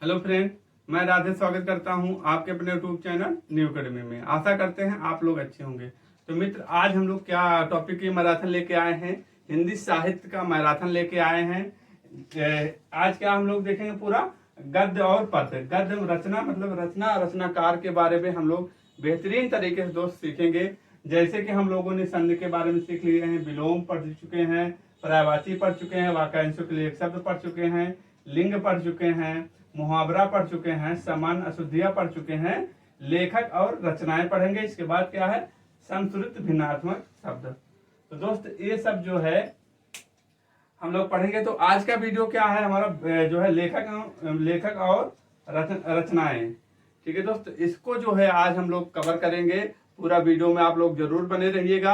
Hello friend, मैं राधे स्वागत करता हूं आपके अपने यूट्यूब चैनल न्यू अकेडमी में। आशा करते हैं आप लोग अच्छे होंगे। तो मित्र, आज हम लोग क्या टॉपिक की मैराथन लेके आए हैं? हिंदी साहित्य का मैराथन लेके आए हैं। आज क्या हम लोग देखेंगे? पूरा गद्य और पद्य। गद्य रचना मतलब रचना, रचनाकार के बारे में हम लोग बेहतरीन तरीके से दोस्त सीखेंगे। जैसे कि हम लोगों ने संधि के बारे में सीख लिए हैं, विलोम पढ़ चुके हैं, पर्यायवाची पढ़ चुके हैं, वाक्यांशों के लिए एक शब्द पढ़ चुके हैं, लिंग पढ़ चुके हैं, मुहावरा पढ़ चुके हैं, समान अशुद्धियां पढ़ चुके हैं, लेखक और रचनाएं पढ़ेंगे। इसके बाद क्या है? संस्कृत भिन्नात्मक शब्द। तो दोस्त, ये सब जो है हम लोग पढ़ेंगे। तो आज का वीडियो क्या है हमारा? जो है लेखक और रचनाएं। ठीक है दोस्त, इसको जो है आज हम लोग कवर करेंगे। पूरा वीडियो में आप लोग जरूर बने रहिएगा।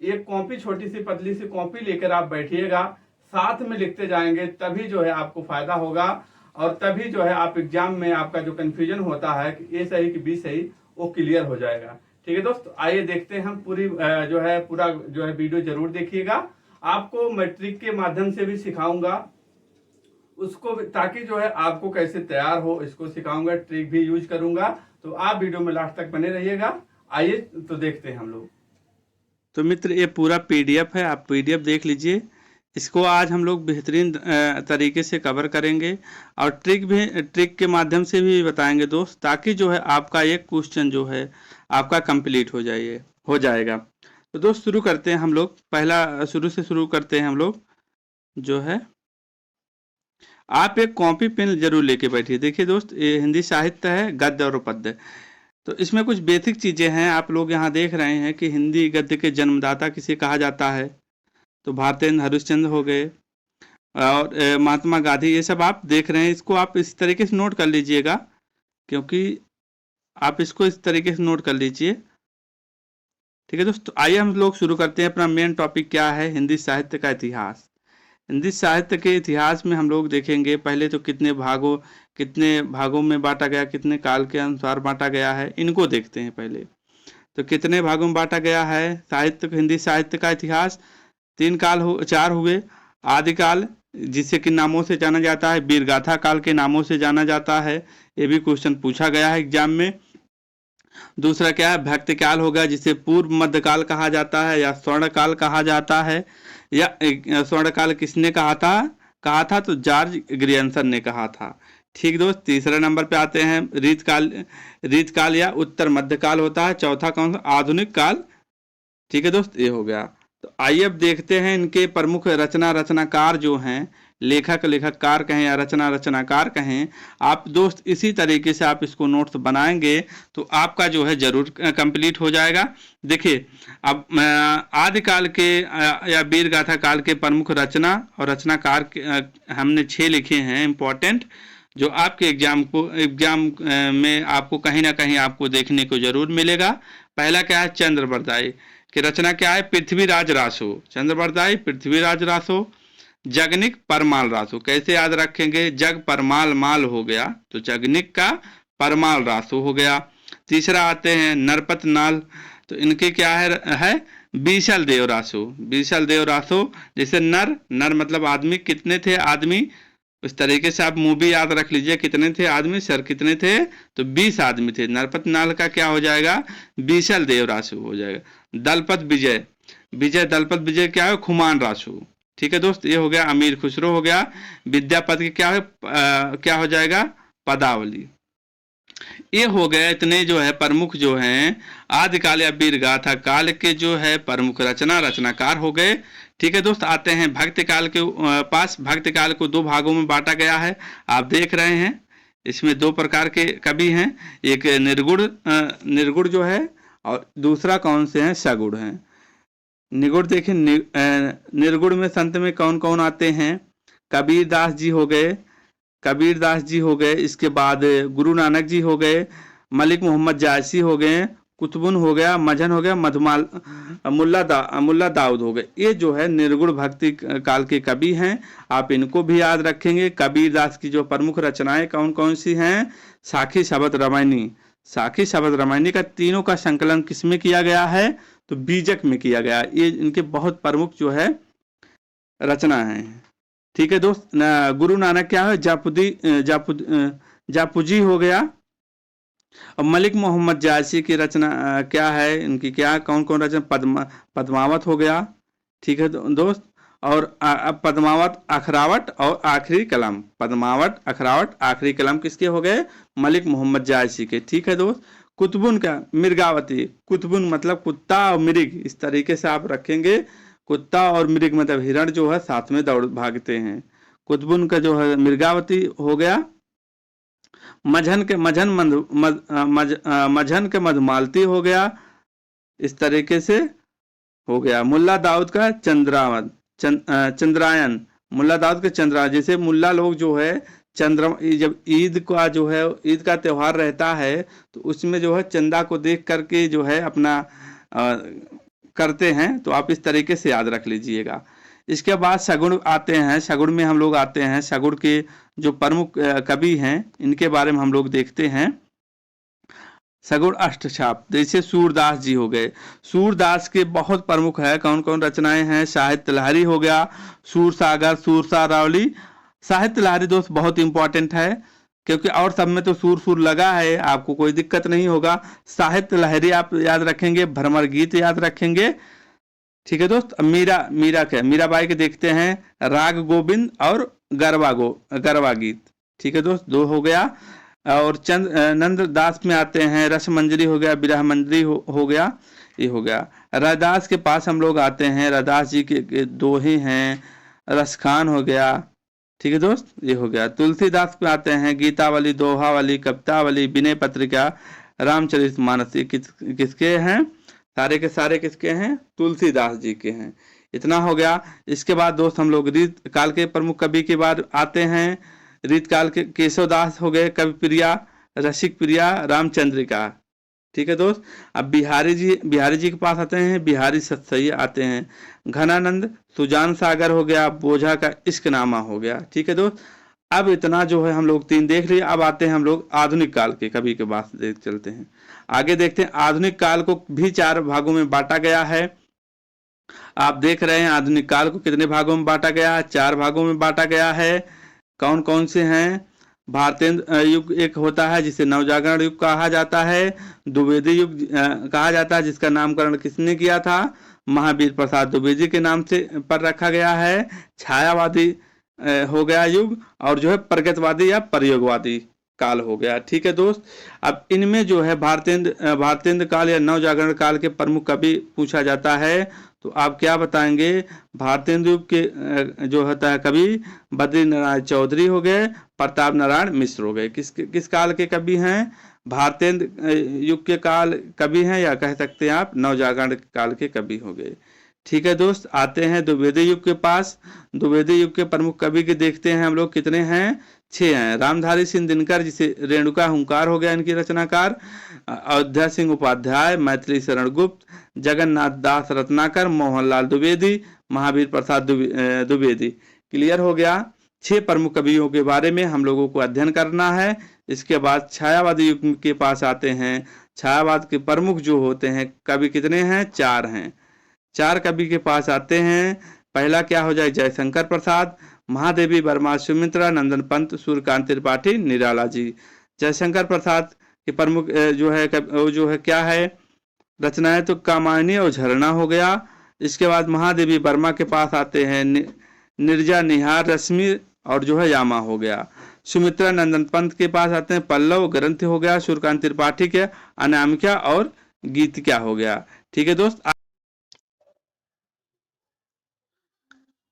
एक कॉपी, छोटी सी पतली सी कॉपी लेकर आप बैठिएगा, साथ में लिखते जाएंगे, तभी जो है आपको फायदा होगा। और तभी जो है आप एग्जाम में आपका जो कंफ्यूजन होता है कि ए सही कि बी सही, वो क्लियर हो जाएगा। ठीक है दोस्त, आइए देखते हैं हम पूरी जो है पूरा जो है वीडियो जरूर देखिएगा। आपको मैट्रिक के माध्यम से भी सिखाऊंगा उसको, ताकि जो है आपको कैसे तैयार हो इसको सिखाऊंगा, ट्रिक भी यूज करूंगा। तो आप वीडियो में लास्ट तक बने रहिएगा। आइए तो देखते हैं हम लोग। तो मित्र, ये पूरा पीडीएफ है, आप पीडीएफ देख लीजिए। इसको आज हम लोग बेहतरीन तरीके से कवर करेंगे और ट्रिक के माध्यम से भी बताएंगे दोस्त, ताकि जो है आपका एक क्वेश्चन जो है आपका कंप्लीट हो जाएगा। तो दोस्त, शुरू करते हैं हम लोग। पहला शुरू से शुरू करते हैं हम लोग। जो है आप एक कॉपी पेन जरूर लेके बैठिए। देखिए दोस्त, ये हिंदी साहित्य है, गद्य और पद्य। तो इसमें कुछ बेसिक चीज़ें हैं। आप लोग यहाँ देख रहे हैं कि हिंदी गद्य के जन्मदाता किसे कहा जाता है। तो भारतेंद्र हरिश्चंद्र हो गए और महात्मा गांधी, ये सब आप देख रहे हैं। इसको आप इस तरीके से नोट कर लीजिएगा, क्योंकि आप इसको इस तरीके से नोट कर लीजिए। ठीक है दोस्तों, आइए हम लोग शुरू करते हैं। अपना मेन टॉपिक क्या है? हिंदी साहित्य का इतिहास। हिंदी साहित्य के इतिहास में हम लोग देखेंगे पहले तो कितने भागों में बांटा गया, कितने काल के अनुसार बांटा गया है, इनको देखते हैं पहले। तो कितने भागों में बांटा गया है हिंदी साहित्य का इतिहास? चार हुए। आदिकाल, जिसे कि नामों से जाना जाता है, वीरगाथा काल के नामों से जाना जाता है। ये भी क्वेश्चन पूछा गया है एग्जाम में। दूसरा क्या है? भक्ति काल हो गया, जिसे पूर्व मध्यकाल कहा जाता है या स्वर्ण काल कहा जाता है। या स्वर्ण काल किसने कहा था? तो जॉर्ज ग्रियर्सन ने कहा था। ठीक दोस्त, तीसरे नंबर पे आते हैं रीत काल या उत्तर मध्यकाल होता है। चौथा कौन सा? आधुनिक काल। ठीक है दोस्त, ये हो गया। तो आइए अब देखते हैं इनके प्रमुख रचनाकार जो हैं, लेखककार कहें या रचनाकार कहें। आप दोस्त इसी तरीके से आप इसको नोट्स बनाएंगे तो आपका जो है जरूर कंप्लीट हो जाएगा। देखिए, अब आदिकाल के या वीरगाथा काल के प्रमुख रचना और रचनाकार हमने 6 लिखे हैं इंपॉर्टेंट, जो आपके एग्जाम में आपको कहीं ना कहीं आपको देखने को जरूर मिलेगा। पहला क्या है? चंद्रबरदाई की रचना क्या है? पृथ्वीराज रासो। चंद्रबरदाई, पृथ्वीराज रासो। जगनिक परमाल रासो, कैसे याद रखेंगे? जग परमाल माल हो गया, तो जगनिक का परमाल रासो हो गया। तीसरा आते हैं नरपत नाल, तो इनके क्या है? बीसल देव रासो। बीसल देव रासो, जैसे नर मतलब आदमी, कितने थे आदमी? इस तरीके से आप मूवी याद रख लीजिए, कितने थे आदमी, सर कितने थे? तो 20 आदमी थे। नरपत नाल का क्या हो जाएगा? बीसल देव रासु हो जाएगा। दलपत दलपत विजय क्या है? खुमान रासु। ठीक है दोस्त, ये हो गया। अमीर खुसरो हो गया। विद्यापति क्या है? क्या हो जाएगा? पदावली। ये हो गए इतने जो है प्रमुख जो हैं आदिकाल या वीरगाथा काल के जो है प्रमुख रचनाकार हो गए। ठीक है दोस्त, आते हैं भक्ति काल के पास। भक्ति काल को 2 भागों में बांटा गया है, आप देख रहे हैं। इसमें 2 प्रकार के कवि हैं, एक निर्गुण जो है, और दूसरा कौन से हैं? सगुण हैं। निगुण देखिए, निर्गुण में संत में कौन कौन आते हैं? कबीरदास जी हो गए, इसके बाद गुरु नानक जी हो गए, मलिक मोहम्मद जायसी हो गए, कुतुबुन हो गया, मजहन हो गया, मुल्ला दाऊद हो गए। ये जो है निर्गुण भक्ति काल के कवि हैं, आप इनको भी याद रखेंगे। कबीरदास की जो प्रमुख रचनाएं कौन कौन सी हैं? साखी शबद रामायणी का तीनों का संकलन किसमें किया गया है? तो बीजक में किया गया। ये इनके बहुत प्रमुख जो है रचना है। ठीक है दोस्त। गुरु नानक क्या है, जापुजी हो गया। अब मलिक मोहम्मद जायसी की रचना क्या है, इनकी क्या कौन कौन रचना, पद्मावत हो गया। ठीक है दोस्त। और अब पद्मावत, अखरावट और आखिरी कलाम, पद्मावत, अखरावट, आखिरी कलाम किसके हो गए, मलिक मोहम्मद जायसी के। ठीक है दोस्त। कुतुबुन का मृगावती, कुतुबुन मतलब कुत्ता और मृग, इस तरीके से आप रखेंगे। कुत्ता और मृग मतलब हिरण जो है साथ में दौड़ भागते हैं। कुतुबुन का जो है मृगावती हो गया। मझन के मझन के मधुमालती हो गया। इस तरीके से हो गया। मुल्ला दाऊद का चंद्रायन, मुल्ला दाऊद के चंद्रायन, जैसे मुल्ला लोग जो है जब ईद का जो है, ईद का त्यौहार रहता है तो उसमें जो है चंदा को देख करके जो है अपना करते हैं, तो आप इस तरीके से याद रख लीजिएगा। इसके बाद सगुण आते हैं, सगुण में हम लोग आते हैं, सगुण के जो प्रमुख कवि हैं इनके बारे में हम लोग देखते हैं। सगुण अष्टछाप, जैसे सूरदास जी हो गए। सूरदास के बहुत प्रमुख है, कौन कौन रचनाएं हैं, साहित्य लहरी हो गया, सूर सागर, सूरसा रावली। साहित्य लहरी दोस्त बहुत इंपॉर्टेंट है, क्योंकि और सब में तो सूर सूर लगा है, आपको कोई दिक्कत नहीं होगा। साहित्य लहरी आप याद रखेंगे, भ्रमर गीत याद रखेंगे। ठीक है दोस्त। अब मीरा के, मीराबाई के देखते हैं, राग गोविंद और गरबा गीत। ठीक है दोस्त, 2 हो गया। और नंद दास में आते हैं, रस मंजरी हो गया, विरह मंजरी हो गया, ये हो गया। रैदास के पास हम लोग आते हैं, रैदास जी के दोहे हैं, रसखान हो गया। ठीक है दोस्त, ये हो गया। तुलसीदास पे आते हैं, गीतावली, दोहावली, कवितावली, विनय पत्रिका, रामचरितमानस, किसके हैं, सारे के सारे किसके हैं, तुलसीदास जी के हैं। इतना हो गया। इसके बाद दोस्त हम लोग रीत काल के प्रमुख कवि के बाद आते हैं। रीत काल के केशवदास हो गए, कवि प्रिया, रसिक प्रिया, रामचंद्रिका। ठीक है दोस्त। अब बिहारी जी के पास आते हैं, बिहारी सतसैया आते हैं, घनानंद, सुजान सागर हो गया, बोझा का इश्कनामा हो गया। ठीक है दोस्त। अब इतना जो है हम लोग 3 देख लिए। अब आते हैं हम लोग आधुनिक काल के कवि के पास देख चलते हैं, आगे देखते हैं। आधुनिक काल को भी 4 भागों में बांटा गया है। आप देख रहे हैं आधुनिक काल को कितने भागों में बांटा गया है, 4 भागों में बांटा गया है। कौन कौन से हैं, भारतेंद्र युग एक होता है जिसे नवजागरण युग कहा जाता है, द्विवेदी युग कहा जाता है जिसका नामकरण किसने किया था, महावीर प्रसाद द्विवेदी के नाम से पर रखा गया है। छायावादी हो गया युग, और जो है प्रगतवादी या प्रयोगवादी काल हो गया। ठीक है दोस्त। अब इनमें जो है भारतेंद्र काल या नवजागरण काल के प्रमुख कवि पूछा जाता है, तो आप क्या बताएंगे। भारतेंद्र युग के जो होता है कवि बद्री नारायण चौधरी हो गए, प्रताप नारायण मिश्र हो गए। किस काल के कवि हैं, भारतेंद्र युग के काल कवि हैं, या कह सकते हैं आप नवजागरण काल के कवि हो गए। ठीक है दोस्त। आते हैं द्विवेदी युग के पास। द्विवेदी युग के प्रमुख कवि के देखते हैं हम लोग, कितने हैं, 6 हैं। रामधारी सिंह दिनकर, जिसे रेणुका हुंकार हो गया इनकी रचनाकार, अयोध्या सिंह उपाध्याय, मैथिली शरण गुप्त, जगन्नाथ दास रत्नाकर, मोहनलाल द्विवेदी, महावीर प्रसाद द्विवेदी। क्लियर हो गया। 6 प्रमुख कवियों के बारे में हम लोगों को अध्ययन करना है। इसके बाद छायावादी युग के पास आते हैं। छायावाद के प्रमुख जो होते हैं कवि कितने हैं, 4 हैं। 4 कवि के पास आते हैं। पहला क्या हो जाए, जयशंकर प्रसाद, महादेवी वर्मा, सुमित्रा नंदन पंत, सूर्यकांत त्रिपाठी, निराला जी। जयशंकर प्रसाद के प्रमुख जो है क्या है रचनाएं, तो कामायनी और झरना हो गया। इसके बाद महादेवी वर्मा के पास आते हैं, निर्जा, निहार, रश्मि और जो है यामा हो गया। सुमित्रा नंदन पंत के पास आते हैं, पल्लव ग्रंथ हो गया। सूर्यकांत त्रिपाठी के अनामिका और गीत क्या हो गया। ठीक है दोस्त।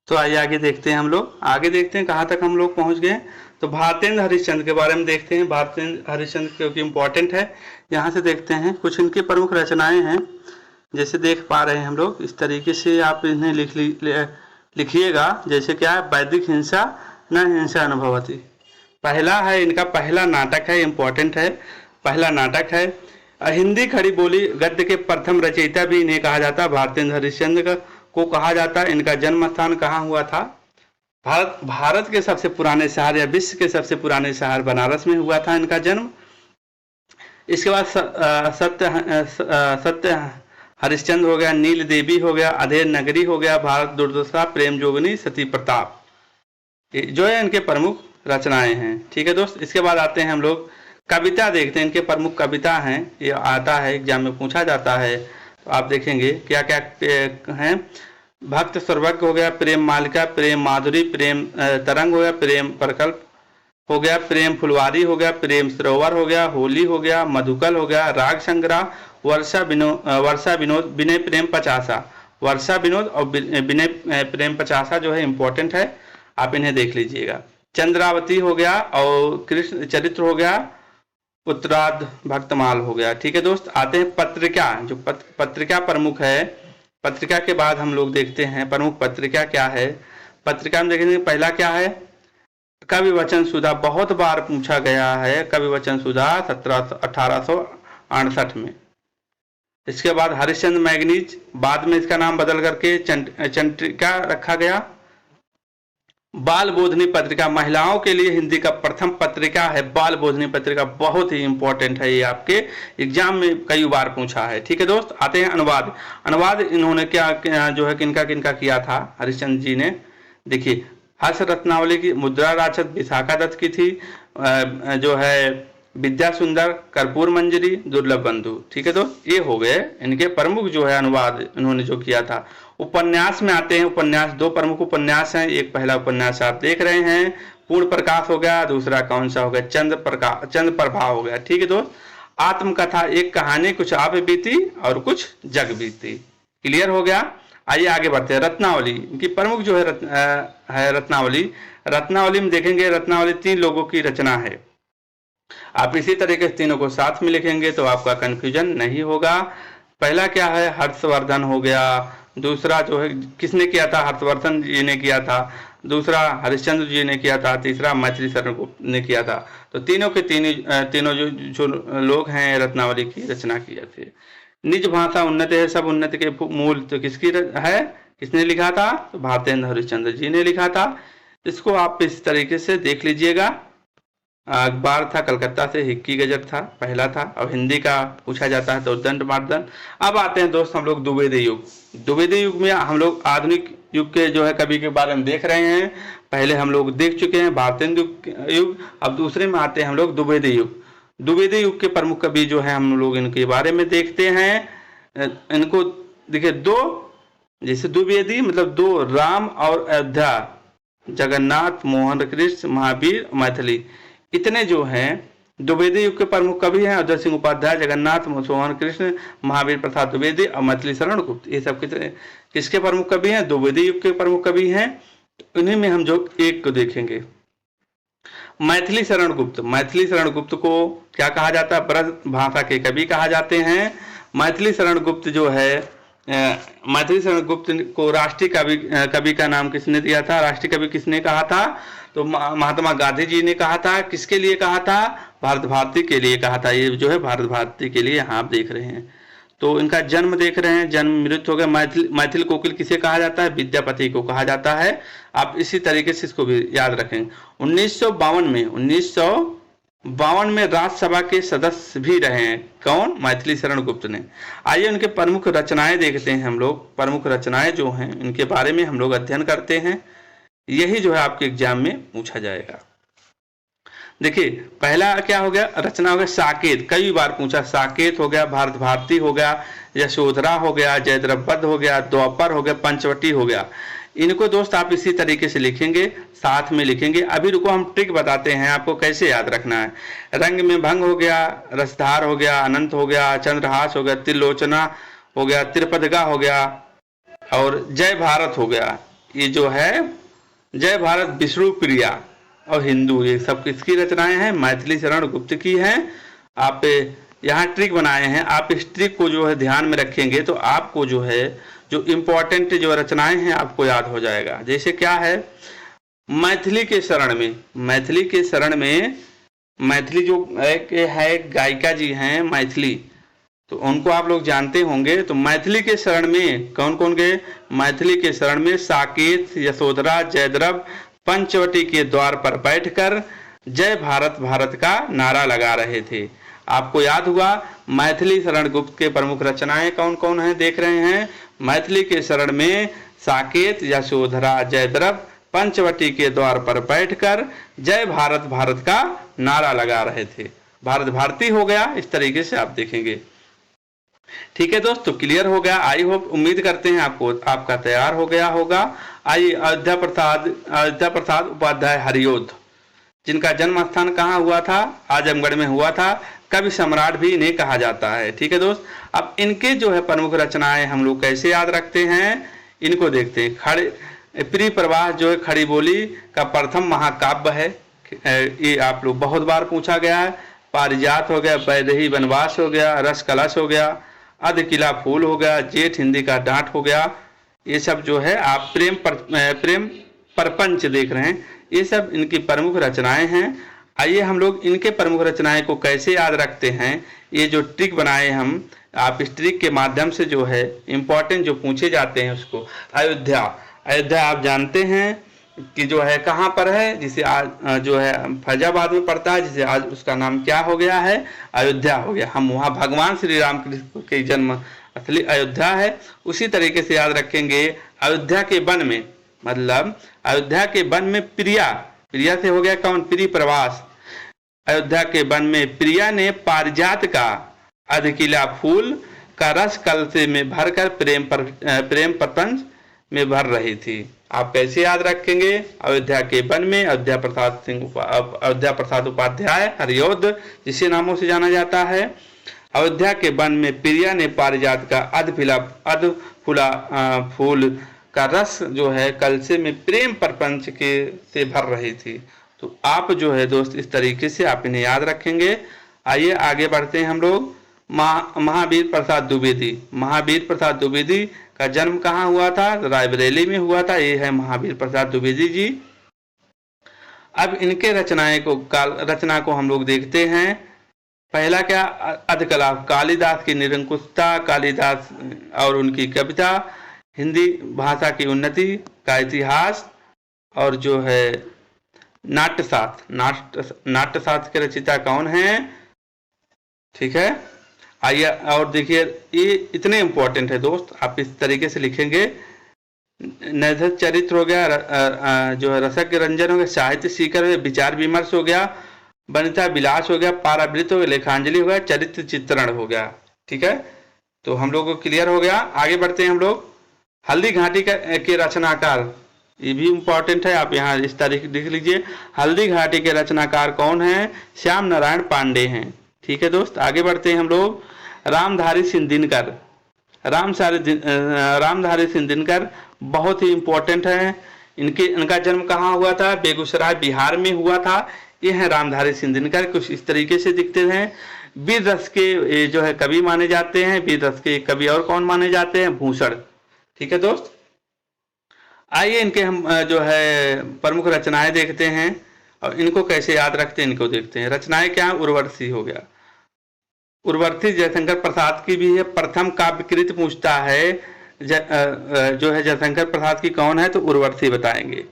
तो आइए आगे देखते हैं, हम लोग आगे देखते हैं कहाँ तक हम लोग पहुँच गए। तो भारतेंद्र हरिश्चंद्र के बारे में देखते हैं। भारतेंद्र हरिश्चंद्र क्योंकि इम्पोर्टेंट है, यहाँ से देखते हैं कुछ इनकी प्रमुख रचनाएं हैं। जैसे देख पा रहे हैं हम लोग, इस तरीके से आप इन्हें लिखिएगा। जैसे क्या है, वैदिक हिंसा न हिंसा अनुभवती, पहला है इनका, पहला नाटक है, इम्पोर्टेंट है, पहला नाटक है। हिंदी खड़ी बोली गद्य के प्रथम रचयिता भी इन्हें कहा जाता है, भारतेंद्र हरिश्चंद्र को कहा जाता है। इनका जन्म स्थान कहाँ हुआ था, भारत के सबसे पुराने शहर या विश्व के सबसे पुराने शहर बनारस में हुआ था इनका जन्म। इसके बाद सत्य हरिश्चंद्र हो गया, नील देवी हो गया, अधेर नगरी हो गया, भारत दुर्दशा, प्रेम जोगनी, सती प्रताप। ये जो है इनके प्रमुख रचनाएं हैं। ठीक है दोस्त, इसके बाद आते हैं हम लोग कविता देखते हैं। इनके प्रमुख कविता हैं, ये आता है एग्जाम में पूछा जाता है, तो आप देखेंगे क्या क्या हैं। भक्त सर्वज्ञ हो गया, प्रेम मालिका, प्रेम माधुरी, प्रेम तरंग हो गया, प्रेम प्रकल्प हो गया, प्रेम फुलवारी हो गया, प्रेम सरोवर हो गया, होली हो गया, मधुकल हो गया, राग संग्रह, वर्षा विनोद, विनय प्रेम पचासा। वर्षा विनोद और विनय प्रेम पचासा जो है इंपॉर्टेंट है, आप इन्हें देख लीजिएगा। चंद्रावती हो गया और कृष्ण चरित्र हो गया, उत्तरार्ध भक्तमाल हो गया। ठीक है दोस्त, आते हैं पत्रिका। जो पत्रिका प्रमुख है, पत्रिका के बाद हम लोग देखते हैं प्रमुख पत्रिका क्या है। पत्रिका में देखेंगे पहला क्या है, कवि वचन सुधा, बहुत बार पूछा गया है कवि वचन सुधा 1868 में। इसके बाद हरिश्चंद्र मैगनीज, बाद में इसका नाम बदल करके चंद्रिका रखा गया। बाल बोधनी पत्रिका, महिलाओं के लिए हिंदी का प्रथम पत्रिका है बाल बोधनी पत्रिका, बहुत ही इंपॉर्टेंट है, ये आपके एग्जाम में कई बार पूछा है। ठीक है दोस्त, आते हैं अनुवाद। अनुवाद इन्होंने क्या जो है किनका किनका किया था हरिश्चंद्र जी ने, देखिए हर्ष रत्नावली की, मुद्रा राक्षस विशाखा दत्त की थी, जो है विद्या सुंदर, कर्पूर मंजरी, दुर्लभ बंधु। ठीक है दोस्त, ये हो गए इनके प्रमुख जो है अनुवाद इन्होंने जो किया था। उपन्यास में आते हैं, उपन्यास दो प्रमुख उपन्यास हैं। एक पहला उपन्यास आप देख रहे हैं पूर्ण प्रकाश हो गया, दूसरा कौन सा हो गया, चंद्र प्रभा हो गया। ठीक है दोस्त, आत्मकथा, एक कहानी कुछ आप बीती और कुछ जग बीती। क्लियर हो गया, आइए आगे बढ़ते हैं। रत्नावली, इनकी प्रमुख जो है रत्नावली। रत्नावली में देखेंगे, रत्नावली 3 लोगों की रचना है। आप इसी तरीके से तीनों को साथ में लिखेंगे तो आपका कंफ्यूजन नहीं होगा। पहला क्या है, हर्षवर्धन हो गया, दूसरा जो है किसने किया था, हर्षवर्धन जी ने किया था, दूसरा हरिश्चंद्र जी ने किया था, तीसरा मैथिली शरण गुप्त ने किया था। तो तीनों के तीनों जो लोग हैं रत्नावली की रचना किए थे। निज भाषा उन्नत है, सब उन्नति के मूल तो किसकी है, किसने लिखा था, तो भारतेंद्र हरिश्चंद्र जी ने लिखा था। इसको आप इस तरीके से देख लीजिएगा। अखबार था कलकत्ता से, हिक्की गजट था पहला था, और हिंदी का पूछा जाता है तो दंड मार्दन। अब आते हैं दोस्त हम लोग द्विवेदी युग। द्विवेदी युग में हम लोग आधुनिक युग के जो है कवि के बारे में देख रहे हैं। पहले हम लोग देख चुके हैं भारतेंद्र युग, अब दूसरे में आते हैं हम लोग द्विवेदी युग। द्विवेदी युग के प्रमुख कवि जो है हम लोग इनके बारे में देखते हैं। इनको देखिए, दो जैसे द्विवेदी मतलब दो, राम और अयोध्या, जगन्नाथ, मोहन कृष्ण, महावीर, मैथिली, इतने जो हैं द्विवेदी युग के प्रमुख कवि हैं। अजय सिंह उपाध्याय, जगन्नाथ, मोहन कृष्ण, महावीर प्रसाद द्विवेदी और मैथिली शरण गुप्त, ये सब किसके प्रमुख कवि हैं, द्विवेदी युग के प्रमुख कवि हैं। उन्हीं में हम जो एक को देखेंगे, मैथिली शरण गुप्त। मैथिली शरण गुप्त को क्या कहा जाता है, ब्रज भाषा के कवि कहा जाते हैं। मैथिली शरण गुप्त जो है, मैथिली शरण गुप्त को राष्ट्रीय कवि का नाम किसने दिया था, राष्ट्रीय कवि किसने कहा था, तो महात्मा गांधी जी ने कहा था। किसके लिए कहा था, भारत भारती के लिए कहा था। ये जो है भारत भारती के लिए यहाँ आप देख रहे हैं। तो इनका जन्म देख रहे हैं, जन्म मृत्यु हो गया। मैथिल कोकिल किसे कहा जाता है, विद्यापति को कहा जाता है। आप इसी तरीके से इसको भी याद रखें। 1952 में राज्यसभा के सदस्य भी रहे हैं, कौन, मैथिली शरण गुप्त ने। आइए उनके प्रमुख रचनाएं देखते हैं हम लोग। प्रमुख रचनाएं जो हैं इनके बारे में हम लोग अध्ययन करते हैं, यही जो है आपके एग्जाम में पूछा जाएगा। देखिए पहला क्या हो गया, रचना हो गया साकेत, कई बार पूछा। साकेत हो गया, भारत भारती हो गया, यशोधरा हो गया, जयद्रथ हो गया, द्वापर हो गया, पंचवटी हो गया। इनको दोस्त आप इसी तरीके से लिखेंगे, साथ में लिखेंगे। अभी रुको हम ट्रिक बताते हैं आपको कैसे याद रखना है। रंग में भंग हो गया, रसधार हो गया, अनंत हो गया, चंद्रहास हो गया, त्रिलोचना हो गया, त्रिपदगा हो गया और जय भारत हो गया। ये जो है जय भारत, विष्णु प्रिया और हिंदू, ये सब किसकी रचनाएं हैं, मैथिली शरण गुप्त की हैं। आप यहाँ ट्रिक बनाए हैं, आप इस ट्रिक को जो है ध्यान में रखेंगे तो आपको जो है जो इम्पोर्टेंट जो रचनाएं हैं आपको याद हो जाएगा। जैसे क्या है, मैथिली के शरण में, मैथिली के शरण में, मैथिली जो है गायिका जी हैं मैथिली, तो उनको आप लोग जानते होंगे। तो मैथिली के शरण में कौन कौन गए, मैथिली के शरण में साकेत, यशोधरा, जयद्रथ पंचवटी के द्वार पर बैठकर जय भारत भारत का नारा लगा रहे थे। आपको याद हुआ मैथिली शरण गुप्त के प्रमुख रचनाएं कौन कौन हैं, देख रहे हैं। मैथिली के शरण में साकेत, यशोधरा, जयद्रथ पंचवटी के द्वार पर बैठकर जय भारत भारत का नारा लगा रहे थे। भारत भारती हो गया, इस तरीके से आप देखेंगे। ठीक है दोस्तों, क्लियर हो गया। आई होप, उम्मीद करते हैं आपका तैयार हो गया होगा। आइए, अयोध्या प्रसाद उपाध्याय हरियोध, जिनका जन्म स्थान कहाँ हुआ था? आजमगढ़ में हुआ था। कवि सम्राट भी इन्हें कहा जाता है। ठीक है दोस्त, अब इनके जो है प्रमुख रचनाएं हम लोग कैसे याद रखते हैं, इनको देखते हैं। प्रिय प्रवाह जो है खड़ी बोली का प्रथम महाकाव्य है। ये आप लोग बहुत बार पूछा गया है। पारिजात हो गया, वैदेही वनवास हो गया, रस कलश हो गया, अध किला फूल हो गया, जेठ हिंदी का डांट हो गया। ये सब जो है आप प्रेम प्रपंच देख रहे हैं, ये सब इनकी प्रमुख रचनाएं हैं। आइए हम लोग इनके प्रमुख रचनाएं को कैसे याद रखते हैं, ये जो ट्रिक बनाए हम, आप इस ट्रिक के माध्यम से जो है इम्पोर्टेंट जो पूछे जाते हैं उसको। अयोध्या आप जानते हैं कि जो है कहाँ पर है, जिसे आज जो है फैजाबाद में पड़ता है, जिसे आज उसका नाम क्या हो गया है? अयोध्या हो गया। हम वहाँ भगवान श्री राम कृष्ण के जन्म असली अयोध्या है। उसी तरीके से याद रखेंगे अयोध्या के वन में, मतलब अयोध्या के वन में प्रिया से हो गया कौन? प्रिय प्रवास। अयोध्या के वन में प्रिया ने पारिजात का अधकिला फूल का रस कलसे में भरकर प्रेम प्रपंच में भर रही थी। आप कैसे याद रखेंगे? अयोध्या के वन में अयोध्या प्रसाद उपाध्याय हरियोध, जिसे नामों से जाना जाता है। अयोध्या के वन में प्रिया ने पारिजात का अधफुला फूल का रस जो है कलसे में प्रेम प्रपंच के से भर रही थी। तो आप जो है दोस्त इस तरीके से आप इन्हें याद रखेंगे। आइए आगे बढ़ते हैं हम लोग। महावीर प्रसाद द्विवेदी का जन्म कहाँ हुआ था? रायबरेली में हुआ था। ये है महावीर प्रसाद द्विवेदी जी। अब इनके रचना को हम लोग देखते हैं। पहला क्या? अधकला, कालिदास की निरंकुशता, कालिदास और उनकी कविता, हिंदी भाषा की उन्नति का इतिहास, और जो है नाट्यशास्त्र के रचयिता कौन है? ठीक है, आइए और देखिए, ये इतने इंपॉर्टेंट है दोस्त, आप इस तरीके से लिखेंगे। नैधत चरित्र हो गया, जो है रसक रंजन हो गया, साहित्य सीकर हो गया, विचार विमर्श हो गया, वनिता विलास हो गया, पारावृत हो गया, लेखांजलि हो गया, चरित्र चित्रण हो गया। ठीक है, तो हम लोग को क्लियर हो गया। आगे बढ़ते हैं हम लोग। हल्दी घाटी के रचनाकार, ये भी इम्पोर्टेंट है, आप यहाँ इस तारीख लिख लीजिए। हल्दी घाटी के रचनाकार कौन है? श्याम नारायण पांडे हैं। ठीक है दोस्त, आगे बढ़ते हैं हम लोग। रामधारी सिंह दिनकर बहुत ही इम्पोर्टेंट है। इनका जन्म कहाँ हुआ था? बेगूसराय बिहार में हुआ था। ये है रामधारी सिंह दिनकर, कुछ इस तरीके से दिखते हैं। वीर रस के जो है कवि माने जाते हैं। वीर रस के कवि और कौन माने जाते हैं? भूषण। ठीक है दोस्त, आइए इनके हम जो है प्रमुख रचनाएं देखते हैं और इनको कैसे याद रखते हैं, इनको देखते हैं। रचनाएं क्या? उर्वशी हो गया। उर्वशी जयशंकर प्रसाद की भी है। प्रथम काव्यकृत पूछता है जो है जयशंकर प्रसाद की कौन है, तो उर्वशी बताएंगे।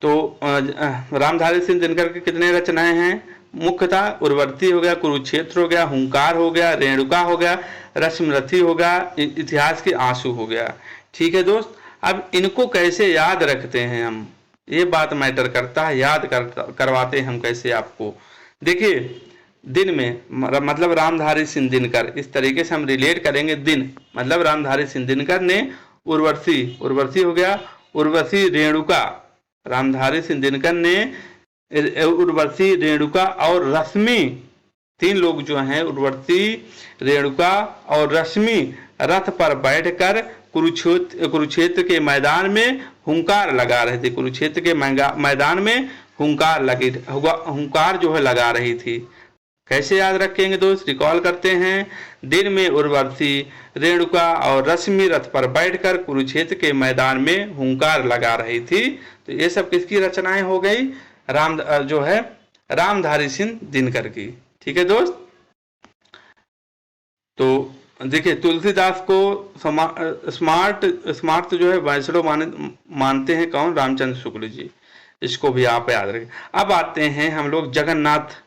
तो रामधारी सिंह दिनकर के कितने रचनाएं हैं? मुख्यतः उर्वशी हो गया, कुरुक्षेत्र हो गया, हुंकार हो गया, रेणुका हो गया, रश्मिरथी हो गया, इतिहास के आंसू हो गया। ठीक है दोस्त, अब इनको कैसे याद रखते हैं हम, ये बात मैटर करता है। याद करवाते हैं हम कैसे आपको, देखिए। दिन में मतलब रामधारी सिंह दिनकर, इस तरीके से हम रिलेट करेंगे। दिन मतलब रामधारी सिंह दिनकर ने उर्वशी हो गया, उर्वशी रेणुका, रामधारी सिंह दिनकर ने उर्वशी रेणुका और रश्मि, तीन लोग जो हैं उर्वशी रेणुका और रश्मि रथ पर बैठकर कुरुक्षेत्र के मैदान में हुंकार लगा रहे थे। कुरुक्षेत्र के मैदान में हुंकार जो है लगा रही थी। कैसे याद रखेंगे दोस्त, रिकॉल करते हैं। दिन में उर्वशी रेणुका और रश्मि रथ पर बैठकर कुरुक्षेत्र के मैदान में हुंकार लगा रही थी। तो ये सब किसकी रचनाएं हो गई? जो है रामधारी सिंह दिनकर की। ठीक है दोस्त, तो देखिए तुलसीदास को स्मार्ट जो है वैष्णव मानते हैं कौन? रामचंद्र शुक्ल जी। इसको भी आप याद रखें। अब आते हैं हम लोग जगन्नाथ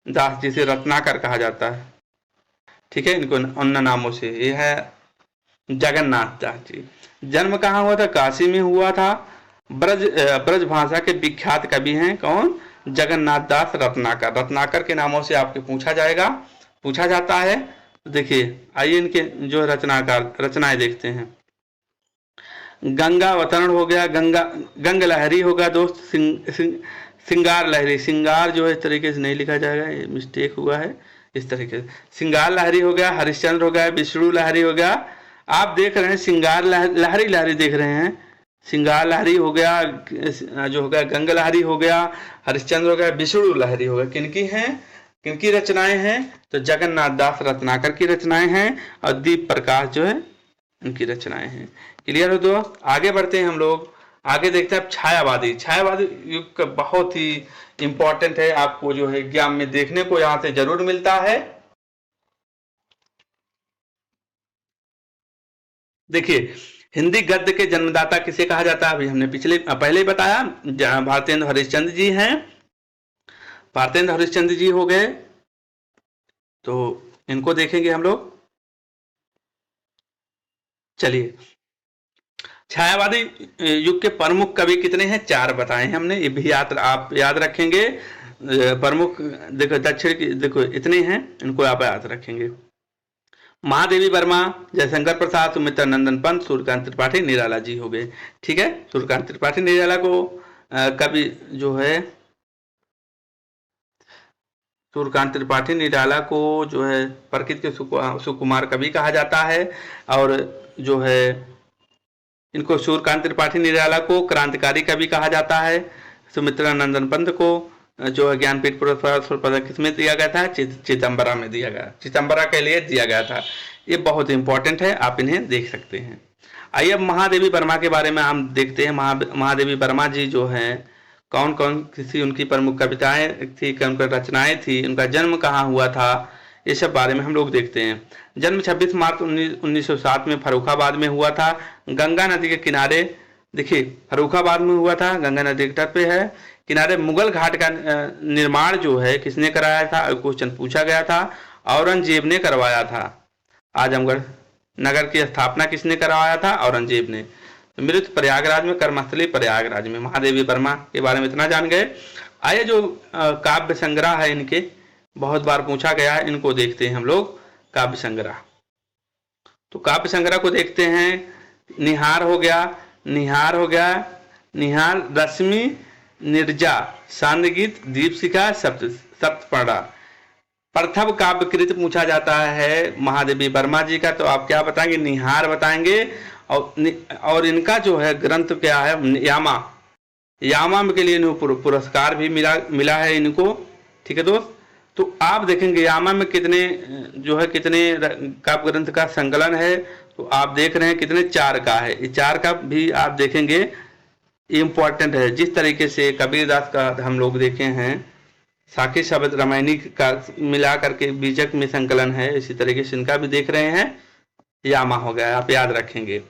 दास जी से, रत्नाकर कहा जाता है। ठीक है, इनको अन्य नामों से। ये है जगन्नाथ दास जी। जन्म कहाँ हुआ था? काशी में हुआ था। ब्रज भाषा के विख्यात कवि हैं कौन? जगन्नाथ दास रत्नाकर। रत्नाकर के नामों से आपके पूछा जाता है। देखिए आइए इनके जो रचनाएं देखते हैं। गंगा अवतरण हो गया, गंग लहरी हो गया दोस्त, सिंगार लहरी। सिंगार जो है इस तरीके से नहीं लिखा जाएगा, ये मिस्टेक हुआ है, इस तरीके से सिंगार लहरी हो गया, हरिश्चंद्र हो गया, विष्णु लहरी हो गया। आप देख रहे हैं सिंगार लहरी देख रहे हैं, सिंगार लहरी हो गया, जो हो गया गंग लहरी हो गया, हरिश्चंद्र हो गया, विष्णु लहरी हो गया। किनकी रचनाएं हैं? तो जगन्नाथ दास रत्नाकर की रचनाएं हैं और दीप प्रकाश जो है इनकी रचनाएं हैं। क्लियर हो दोस्त? आगे बढ़ते हैं हम लोग, आगे देखते हैं छायावादी युग का बहुत ही इंपॉर्टेंट है, आपको जो है एग्जाम में देखने को यहां से जरूर मिलता है। देखिए हिंदी गद्य के जन्मदाता किसे कहा जाता है? अभी हमने पहले ही बताया, भारतेंद्र हरिश्चंद्र जी हैं। भारतेंद्र हरिश्चंद्र जी हो गए, तो इनको देखेंगे हम लोग। चलिए छायावादी युग के प्रमुख कवि कितने हैं? 4 बताए हैं हमने, ये भी आप याद रखेंगे। प्रमुख देखो दक्षिण की देखो इतने हैं, इनको आप याद रखेंगे। महादेवी वर्मा, जयशंकर प्रसाद, सुमित्रा नंदन पंत, सूर्यकांत त्रिपाठी, निराला जी हो गए। ठीक है, सूर्यकांत त्रिपाठी निराला को कवि जो है सूर्यकांत त्रिपाठी निराला को जो है प्रकृति के सुकुमार कवि कहा जाता है। और जो है इनको सूर्यकांत त्रिपाठी निराला को क्रांतिकारी कवि कहा जाता है। सुमित्रा नंदन पंत को जो है ज्ञानपीठ पुरस्कार किसमें दिया गया था? चिदंबरा में दिया गया, चिदंबरा के लिए दिया गया था। ये बहुत इंपॉर्टेंट है, आप इन्हें देख सकते हैं। आइए अब महादेवी वर्मा के बारे में हम देखते हैं। महादेवी वर्मा जी जो हैं कौन कौन किसी उनकी प्रमुख कविताएं थी, कौन कौन रचनाएं थी, उनका जन्म कहाँ हुआ था, ये सब बारे में हम लोग देखते हैं। जन्म 26 मार्च 1907 में फर्रुखाबाद में हुआ था, गंगा नदी के किनारे। देखिए फर्रुखाबाद में हुआ था, गंगा नदी के तट पे है किनारे। मुगल घाट का निर्माण जो है किसने कराया था? क्वेश्चन पूछा गया था, औरंगजेब ने करवाया था। आजमगढ़ नगर की स्थापना किसने करवाया था? औरंगजेब ने। तो मृत प्रयागराज में, कर्मस्थली प्रयागराज में। महादेवी वर्मा के बारे में इतना जान गए। आइए जो काव्य संग्रह है इनके, बहुत बार पूछा गया है, इनको देखते हैं हम लोग। काव्य संग्रह, तो काव्य संग्रह को देखते हैं। निहार हो गया, निहार, रश्मि, निर्जा, सांदगीत, दीपशिखा, सप्तपर्णा। प्रथम काव्यकृत पूछा जाता है महादेवी वर्मा जी का, तो आप क्या बताएंगे? निहार बताएंगे। और इनका जो है ग्रंथ क्या है? यामा के लिए पुरस्कार भी मिला है इनको। ठीक है दोस्त, तो आप देखेंगे यामा में कितने काव्य ग्रंथ का संकलन है, तो आप देख रहे हैं कितने? 4 का है। ये 4 का भी आप देखेंगे, इम्पोर्टेंट है। जिस तरीके से कबीरदास का हम लोग देखे हैं, साखी शब्द रामायणी का मिला करके बीजक में संकलन है, इसी तरीके से इनका भी देख रहे हैं। यामा हो गया, आप याद रखेंगे।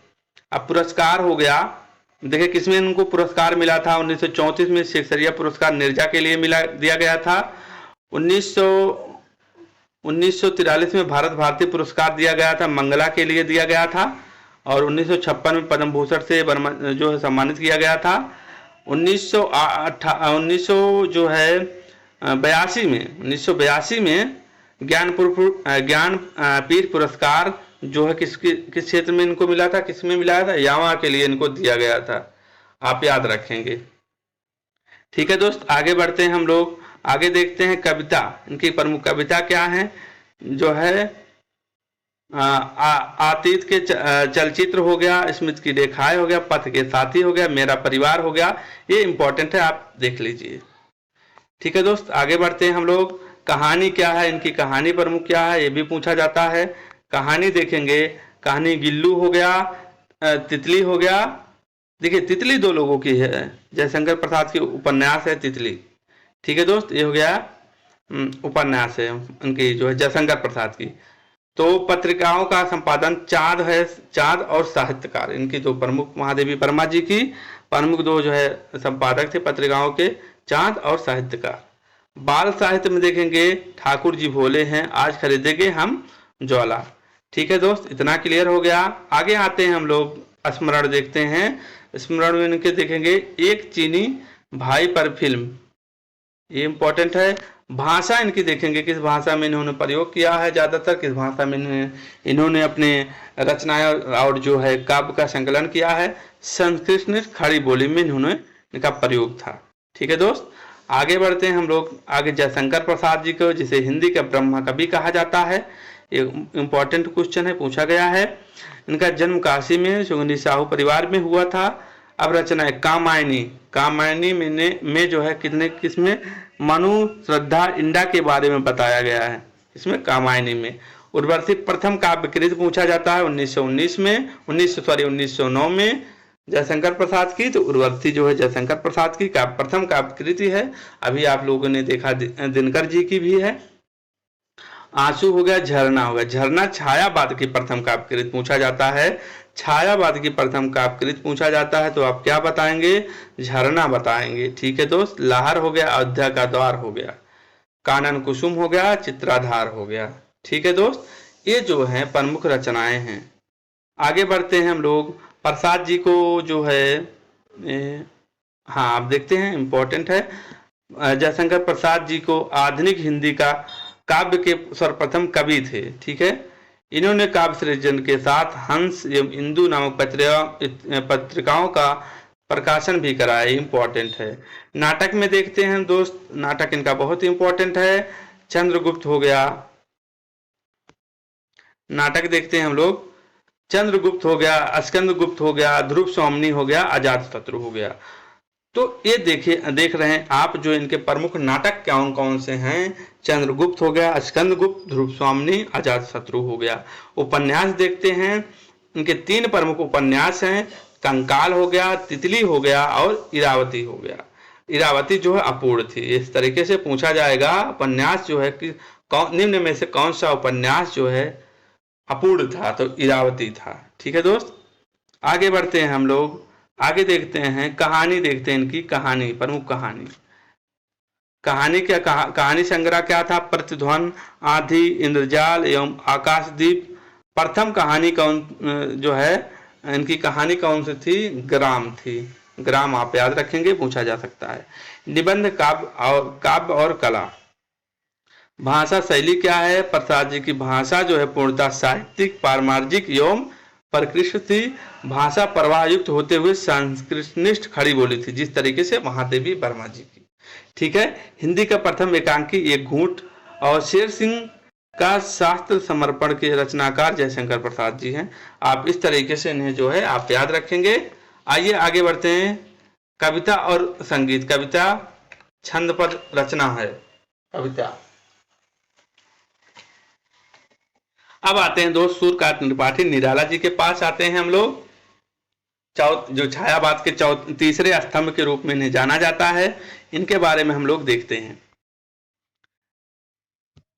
अब पुरस्कार हो गया, देखिए किसमें इनको पुरस्कार मिला था? 1934 में शेक्सपियर पुरस्कार निर्जा के लिए दिया गया था। 1943 में भारत भारती पुरस्कार दिया गया था, मंगला के लिए दिया गया था। और 1956 में पद्म भूषण से वर्मा जो है सम्मानित किया गया था। 1982 में ज्ञानपीठ पुरस्कार जो है किस क्षेत्र में इनको मिला था? किसमें मिला था? यामा के लिए इनको दिया गया था, आप याद रखेंगे। ठीक है दोस्त, आगे बढ़ते हैं हम लोग। आगे देखते हैं कविता, इनकी प्रमुख कविता क्या है? जो है अतीत के चलचित्र हो गया, स्मृति की रेखाएं हो गया, पथ के साथी हो गया, मेरा परिवार हो गया। ये इंपॉर्टेंट है, आप देख लीजिए। ठीक है दोस्त, आगे बढ़ते हैं हम लोग। कहानी क्या है? इनकी कहानी प्रमुख क्या है? ये भी पूछा जाता है। कहानी देखेंगे, कहानी गिल्लू हो गया, तितली हो गया। देखिए तितली 2 लोगों की है, जयशंकर प्रसाद की उपन्यास है तितली। ठीक है दोस्त, ये हो गया उपन्यास है उनकी जो है जयशंकर प्रसाद की। तो पत्रिकाओं का संपादन चाँद है, चाँद और साहित्यकार, इनकी 2 प्रमुख महादेवी वर्मा जी की प्रमुख 2 जो है संपादक थे पत्रिकाओं के, चाँद और साहित्यकार। बाल साहित्य में देखेंगे ठाकुर जी भोले हैं, आज खरीदेंगे हम ज्वाला। ठीक है दोस्त, इतना क्लियर हो गया। आगे आते हैं हम लोग, स्मरण देखते हैं। स्मरण में इनके देखेंगे एक चीनी भाई पर फिल्म, ये इंपॉर्टेंट है। भाषा इनकी देखेंगे, किस भाषा में इन्होंने प्रयोग किया है, ज़्यादातर किस भाषा में इन्होंने अपने रचनाएं और जो है काव्य का संकलन किया है। संस्कृत खड़ी बोली में इनका प्रयोग था। ठीक है दोस्त, आगे बढ़ते हैं हम लोग आगे। जयशंकर प्रसाद जी को, जिसे हिंदी का ब्रह्मा कवि कहा जाता है, एक इम्पॉर्टेंट क्वेश्चन है, पूछा गया है। इनका जन्म काशी में सुगंधी साहू परिवार में हुआ था। अब रचना है कामायनी। कामायनी में जो है किसमें मनु श्रद्धा इंडा के बारे में बताया गया है, इसमें कामायनी में। उर्वशी प्रथम काव्य कृति पूछा जाता है 1909 में जयशंकर प्रसाद की। तो उर्वशी जो है जयशंकर प्रसाद की प्रथम काव्य कृति है। अभी आप लोगों ने देखा दिनकर जी की भी है। आंसू हो गया, झरना हो गया। झरना छायावाद की प्रथम काव्य कृति पूछा जाता है। छायावाद की प्रथम काव्य कृति पूछा जाता है तो आप क्या बताएंगे, झरना बताएंगे। ठीक है दोस्त, लहर हो गया, अयोध्या का द्वार हो गया, कानन कुसुम हो गया, चित्राधार हो गया। ठीक है दोस्त, ये जो है प्रमुख रचनाएं हैं। आगे बढ़ते हैं हम लोग। प्रसाद जी को जो है हाँ आप देखते हैं इम्पोर्टेंट है। जयशंकर प्रसाद जी को आधुनिक हिंदी का काव्य के सर्वप्रथम कवि थे। ठीक है, इन्होंने काव्य सृजन के साथ हंस एवं इंदु नामक पत्रिकाओं का प्रकाशन भी कराया, इम्पोर्टेंट है। नाटक में देखते हैं दोस्त, नाटक इनका बहुत इंपॉर्टेंट है। चंद्रगुप्त हो गया, नाटक देखते हैं हम लोग। चंद्रगुप्त हो गया, स्कंदगुप्त हो गया, ध्रुव स्वामिनी हो गया, अजातशत्रु हो गया। तो ये देख रहे हैं आप जो इनके प्रमुख नाटक कौन कौन से हैं। चंद्रगुप्त हो गया, स्कंदगुप्त, ध्रुव स्वामिनी, अजातशत्रु हो गया। उपन्यास देखते हैं, इनके 3 प्रमुख उपन्यास हैं। कंकाल हो गया, तितली हो गया और इरावती हो गया। इरावती जो है अपूर्ण थी। इस तरीके से पूछा जाएगा उपन्यास जो है कि निम्न में से कौन सा उपन्यास जो है अपूर्ण था, तो इरावती था। ठीक है दोस्त, आगे बढ़ते हैं हम लोग। आगे देखते हैं कहानी, देखते हैं इनकी कहानी, प्रमुख कहानी। कहानी क्या कहानी संग्रह क्या था, प्रतिध्वनि, आंधी, इंद्रजाल एवं आकाशदीप। प्रथम कहानी कौन जो है इनकी कहानी कौन सी थी, ग्राम थी। ग्राम आप याद रखेंगे, पूछा जा सकता है। निबंध, काव्य और कला। भाषा शैली क्या है, प्रसाद जी की भाषा जो है पूर्णतः साहित्यिक, पारमार्जिक एवं परिष्कृत थी। भाषा प्रवाह युक्त होते हुए संस्कृतनिष्ठ खड़ी बोली थी, जिस तरीके से महादेवी वर्मा जी की। ठीक है, हिंदी का प्रथम एकांकी एक घूंट और शेर सिंह का शास्त्र समर्पण के रचनाकार जयशंकर प्रसाद जी हैं। आप इस तरीके से इन्हें जो है आप याद रखेंगे। आइए आगे बढ़ते हैं। कविता और संगीत। कविता छंद पद रचना है कविता। अब आते हैं दोस्त सूर्यकांत त्रिपाठी निराला जी के पास आते हैं हम लोग। जो छायावाद के तीसरे स्तंभ के रूप में इन्हें जाना जाता है, इनके बारे में हम लोग देखते हैं।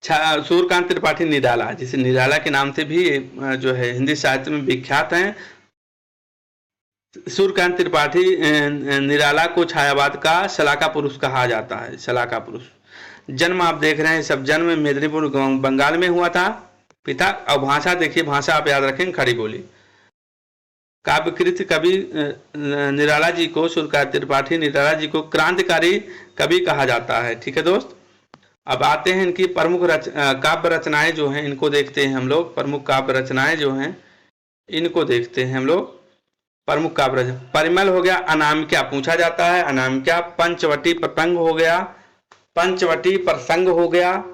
सूर्यकांत त्रिपाठी निराला, जिसे निराला के नाम से भी जो है हिंदी साहित्य में विख्यात हैं। सूर्यकांत त्रिपाठी निराला को छायावाद का शलाका पुरुष कहा जाता है। शलाका पुरुष। जन्म आप देख रहे हैं, सब जन्म मेदिनीपुर बंगाल में हुआ था। पिता और भाषा देखिए, भाषा आप याद रखें खड़ी बोली। काव्यकृत कवि निराला जी को, सूर्यकांत त्रिपाठी निराला जी को क्रांतिकारी कवि कहा जाता है। ठीक है दोस्त, अब आते हैं इनकी प्रमुख काव्य रचनाएं जो हैं, इनको देखते हैं हम लोग। प्रमुख काव्य रचनाएं जो हैं इनको देखते हैं हम लोग। प्रमुख काव्य रचना परिमल हो गया, अनामिका पूछा जाता है, अनामिका। पंचवटी प्रसंग हो गया, पंचवटी प्रसंग हो गया।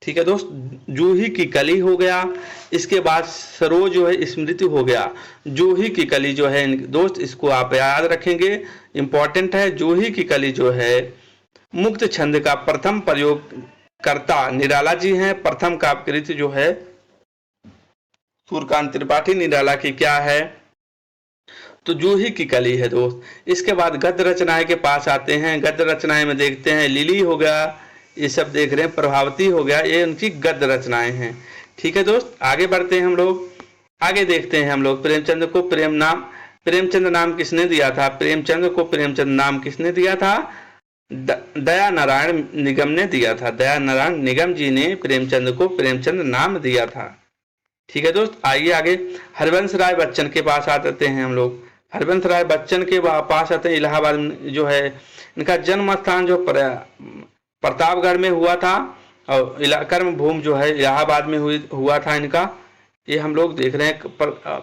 ठीक है दोस्त, जूही की कली हो गया। इसके बाद सरोज जो है स्मृति हो गया। जूही की कली जो है दोस्त, इसको आप याद रखेंगे, इंपॉर्टेंट है। जूही की कली जो है मुक्त छंद का प्रथम प्रयोग करता निराला जी हैं। प्रथम काव्यकृति जो है सूर्यकांत त्रिपाठी निराला की क्या है, तो जूही की कली है दोस्त। इसके बाद गद्य रचनाएं के पास आते हैं। गद्य रचनाएं में देखते हैं लिली हो गया, ये सब देख रहे हैं, प्रभावती हो गया, ये उनकी गद्य रचनाएं हैं। ठीक है दोस्त, आगे बढ़ते हैं हम लोग। आगे देखते हैं हम लोग प्रेमचंद को प्रेमचंद नाम किसने दिया था। प्रेमचंद को प्रेमचंद नाम किसने दिया था, दया नारायण निगम ने दिया था। दया नारायण निगम जी ने प्रेमचंद को प्रेमचंद नाम दिया था। ठीक है दोस्त, आइए आगे। हरिवंश राय बच्चन के पास आ जाते हैं हम लोग। हरिवंश राय बच्चन के पास आते हैं। इलाहाबाद में जो है इनका जन्म स्थान जो प्रतापगढ़ में हुआ था, और कर्म भूमि जो है इलाहाबाद में हुआ था इनका। ये हम लोग देख रहे हैं।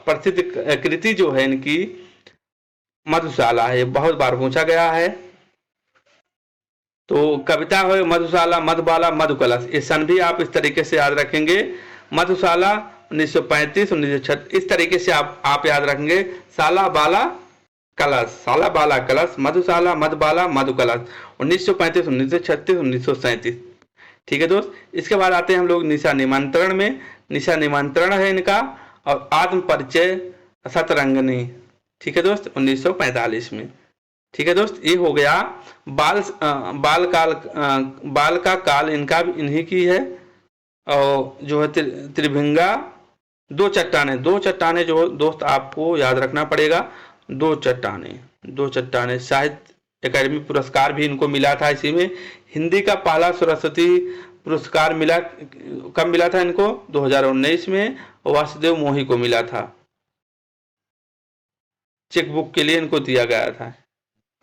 प्रसिद्ध कृति जो है इनकी मधुशाला है, बहुत बार पूछा गया है। तो कविता है मधुशाला, मधुबाला, मधुकलश। ये सन भी आप इस तरीके से याद रखेंगे। मधुशाला 1935, 1936, इस तरीके से आप याद रखेंगे। साला बाला कलश, साला बाला कलश, मधुशाला, मधुबाला, मधुकलश, 1935, 1936, 1937। ठीक है दोस्त। इसके बाद आते हैं हम लोग निशा निमंत्रण में। निशा निमंत्रण है इनका, और आत्म परिचय सतरंगनी। ठीक है दोस्त, 1945 में। ठीक है दोस्त, ये हो गया बाल का काल इनका भी इन्हीं की है। और जो है त्रिभंगा, दो चट्टाने जो दोस्त आपको याद रखना पड़ेगा। दो चट्टाने साहित्य अकादमी पुरस्कार भी इनको मिला था इसी में। हिंदी का पहला सरस्वती पुरस्कार मिला, कब मिला था इनको? 2019 में। वासुदेव मोही को मिला था, चेकबुक के लिए इनको दिया गया था।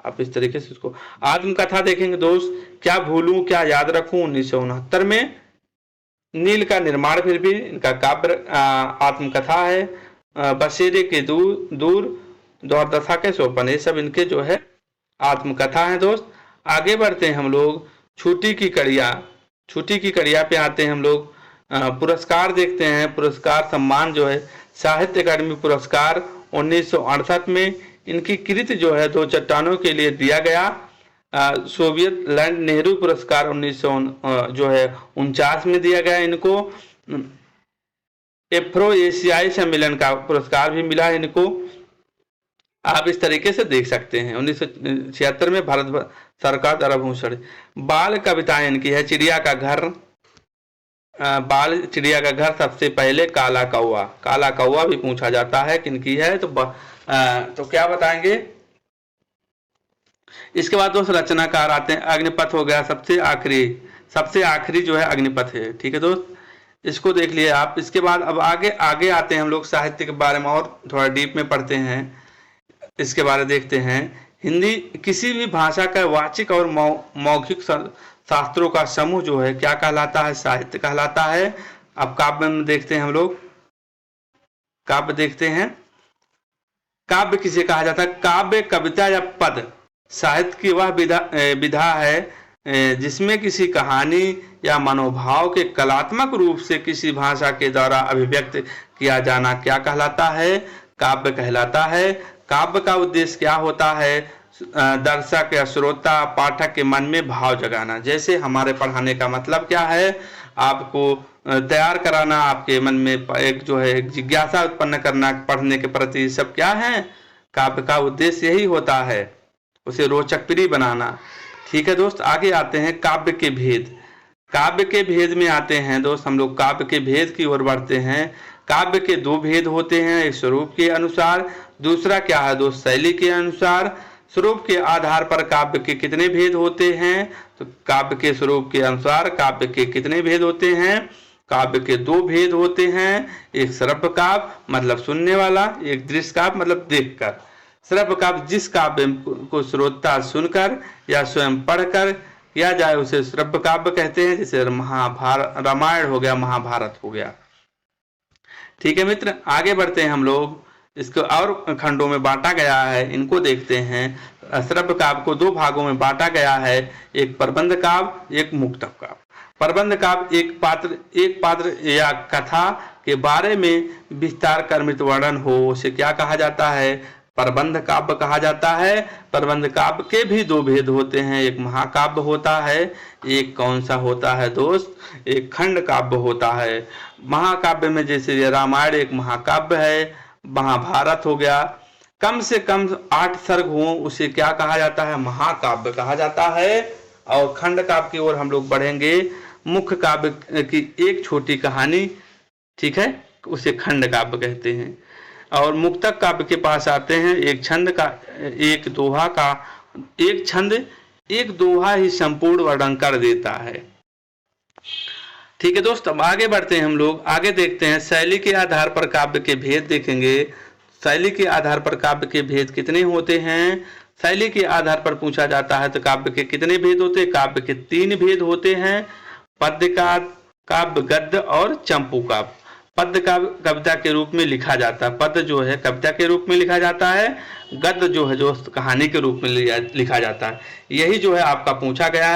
आप इस तरीके से इसको आत्मकथा देखेंगे दोस्त। क्या भूलूं क्या याद रखूं, 1969 में। नील का निर्माण फिर भी इनका काव्य आत्मकथा है। बसेरे के दूर, द्वारदशा के सोपन, ये सब इनके जो है आत्मकथा है दोस्त। आगे बढ़ते हैं हम लोग। छुट्टी की कड़िया पे आते हैं हम लोग। पुरस्कार देखते हैं। पुरस्कार सम्मान जो है साहित्य अकादमी पुरस्कार 1968 में इनकी कृति जो है दो चट्टानों के लिए दिया गया। सोवियत लैंड नेहरू पुरस्कार 1949 में दिया गया इनको। एफ्रो एशियाई सम्मेलन का पुरस्कार भी मिला इनको। आप इस तरीके से देख सकते हैं। 1976 में भारत सरकार द्वारा भूषण। बाल कविताएं इनकी है। चिड़िया का घर, सबसे पहले काला कौवा भी पूछा जाता है किनकी है, तो क्या बताएंगे। इसके बाद दोस्त रचनाकार आते हैं। अग्निपथ हो गया सबसे आखिरी जो है अग्निपथ है। ठीक है दोस्त, इसको देख लिए आप। इसके बाद अब आगे आते हैं हम लोग साहित्य के बारे में और थोड़ा डीप में पढ़ते हैं। इसके बारे में देखते हैं। हिंदी किसी भी भाषा का वाचिक और मौखिक शास्त्रों का समूह जो है क्या कहलाता है? साहित्य कहलाता है। अब काव्य में देखते हैं हम लोग। काव्य देखते हैं। काव्य किसे कहा जाता है? काव्य कविता या पद साहित्य की वह विधा है जिसमें किसी कहानी या मनोभाव के कलात्मक रूप से किसी भाषा के द्वारा अभिव्यक्त किया जाना क्या कहलाता है? काव्य कहलाता है। काव्य का उद्देश्य क्या होता है? दर्शक या श्रोता पाठक के मन में भाव जगाना। जैसे हमारे पढ़ाने का मतलब क्या है? आपको तैयार कराना, आपके मन में एक जो है जिज्ञासा उत्पन्न करना पढ़ने के प्रति, सब क्या है? काव्य का उद्देश्य यही होता है, उसे रोचक प्रिय बनाना। ठीक है दोस्त, आगे आते हैं काव्य के भेद। काव्य के भेद में आते हैं दोस्त हम लोग। काव्य के भेद की ओर बढ़ते हैं। काव्य के दो भेद होते हैं, एक स्वरूप के अनुसार, दूसरा क्या है दोस्त? शैली के अनुसार। स्वरूप के आधार पर काव्य के कितने भेद होते हैं? तो काव्य के स्वरूप के अनुसार काव्य के कितने भेद होते हैं? काव्य के दो भेद होते हैं। एक श्रव्य काव्य मतलब सुनने वाला, एक दृश्य काव्य मतलब देखकर। श्रव्य काव्य जिस काव्य को श्रोता सुनकर या स्वयं पढ़कर किया जाए उसे श्रव्य काव्य कहते हैं। जैसे रामायण हो गया, महाभारत हो गया। ठीक है मित्र, आगे बढ़ते हैं हम लोग। इसको और खंडों में बांटा गया है, इनको देखते हैं। श्रव्य काव्य को दो भागों में बांटा गया है, एक प्रबंध काव्य, एक मुक्तक काव्य। प्रबंध काव्य एक पात्र या कथा के बारे में विस्तार कर्मित वर्णन हो, उसे क्या कहा जाता है? प्रबंध काव्य कहा जाता है। प्रबंध काव्य के भी दो भेद होते हैं, एक महाकाव्य होता है, एक कौन सा होता है दोस्त? एक खंड काव्य होता है। महाकाव्य में जैसे रामायण एक महाकाव्य है, महाभारत हो गया, कम से कम 8 सर्ग हो, उसे क्या कहा जाता है? महाकाव्य कहा जाता है। और खंड काव्य की ओर हम लोग बढ़ेंगे। मुख्य काव्य की एक छोटी कहानी, ठीक है, उसे खंड काव्य कहते हैं। और मुक्तक काव्य के पास आते हैं। एक छंद एक दोहा ही संपूर्ण वर्णन कर देता है। ठीक है दोस्त, अब आगे बढ़ते हैं हम लोग। आगे देखते हैं शैली के आधार पर काव्य के भेद देखेंगे। शैली के आधार पर काव्य के भेद कितने होते हैं? शैली के आधार पर पूछा जाता है तो काव्य के कितने भेद होते हैं? काव्य के 3 भेद होते हैं, पद्य काव्य, गद्य और चंपू काव्य। पद्य काव्य कविता के रूप में लिखा जाता है, पद्य जो है कविता के रूप में लिखा जाता है, गद्य जो है जो कहानी के रूप में लिखा जाता है। यही जो है आपका पूछा गया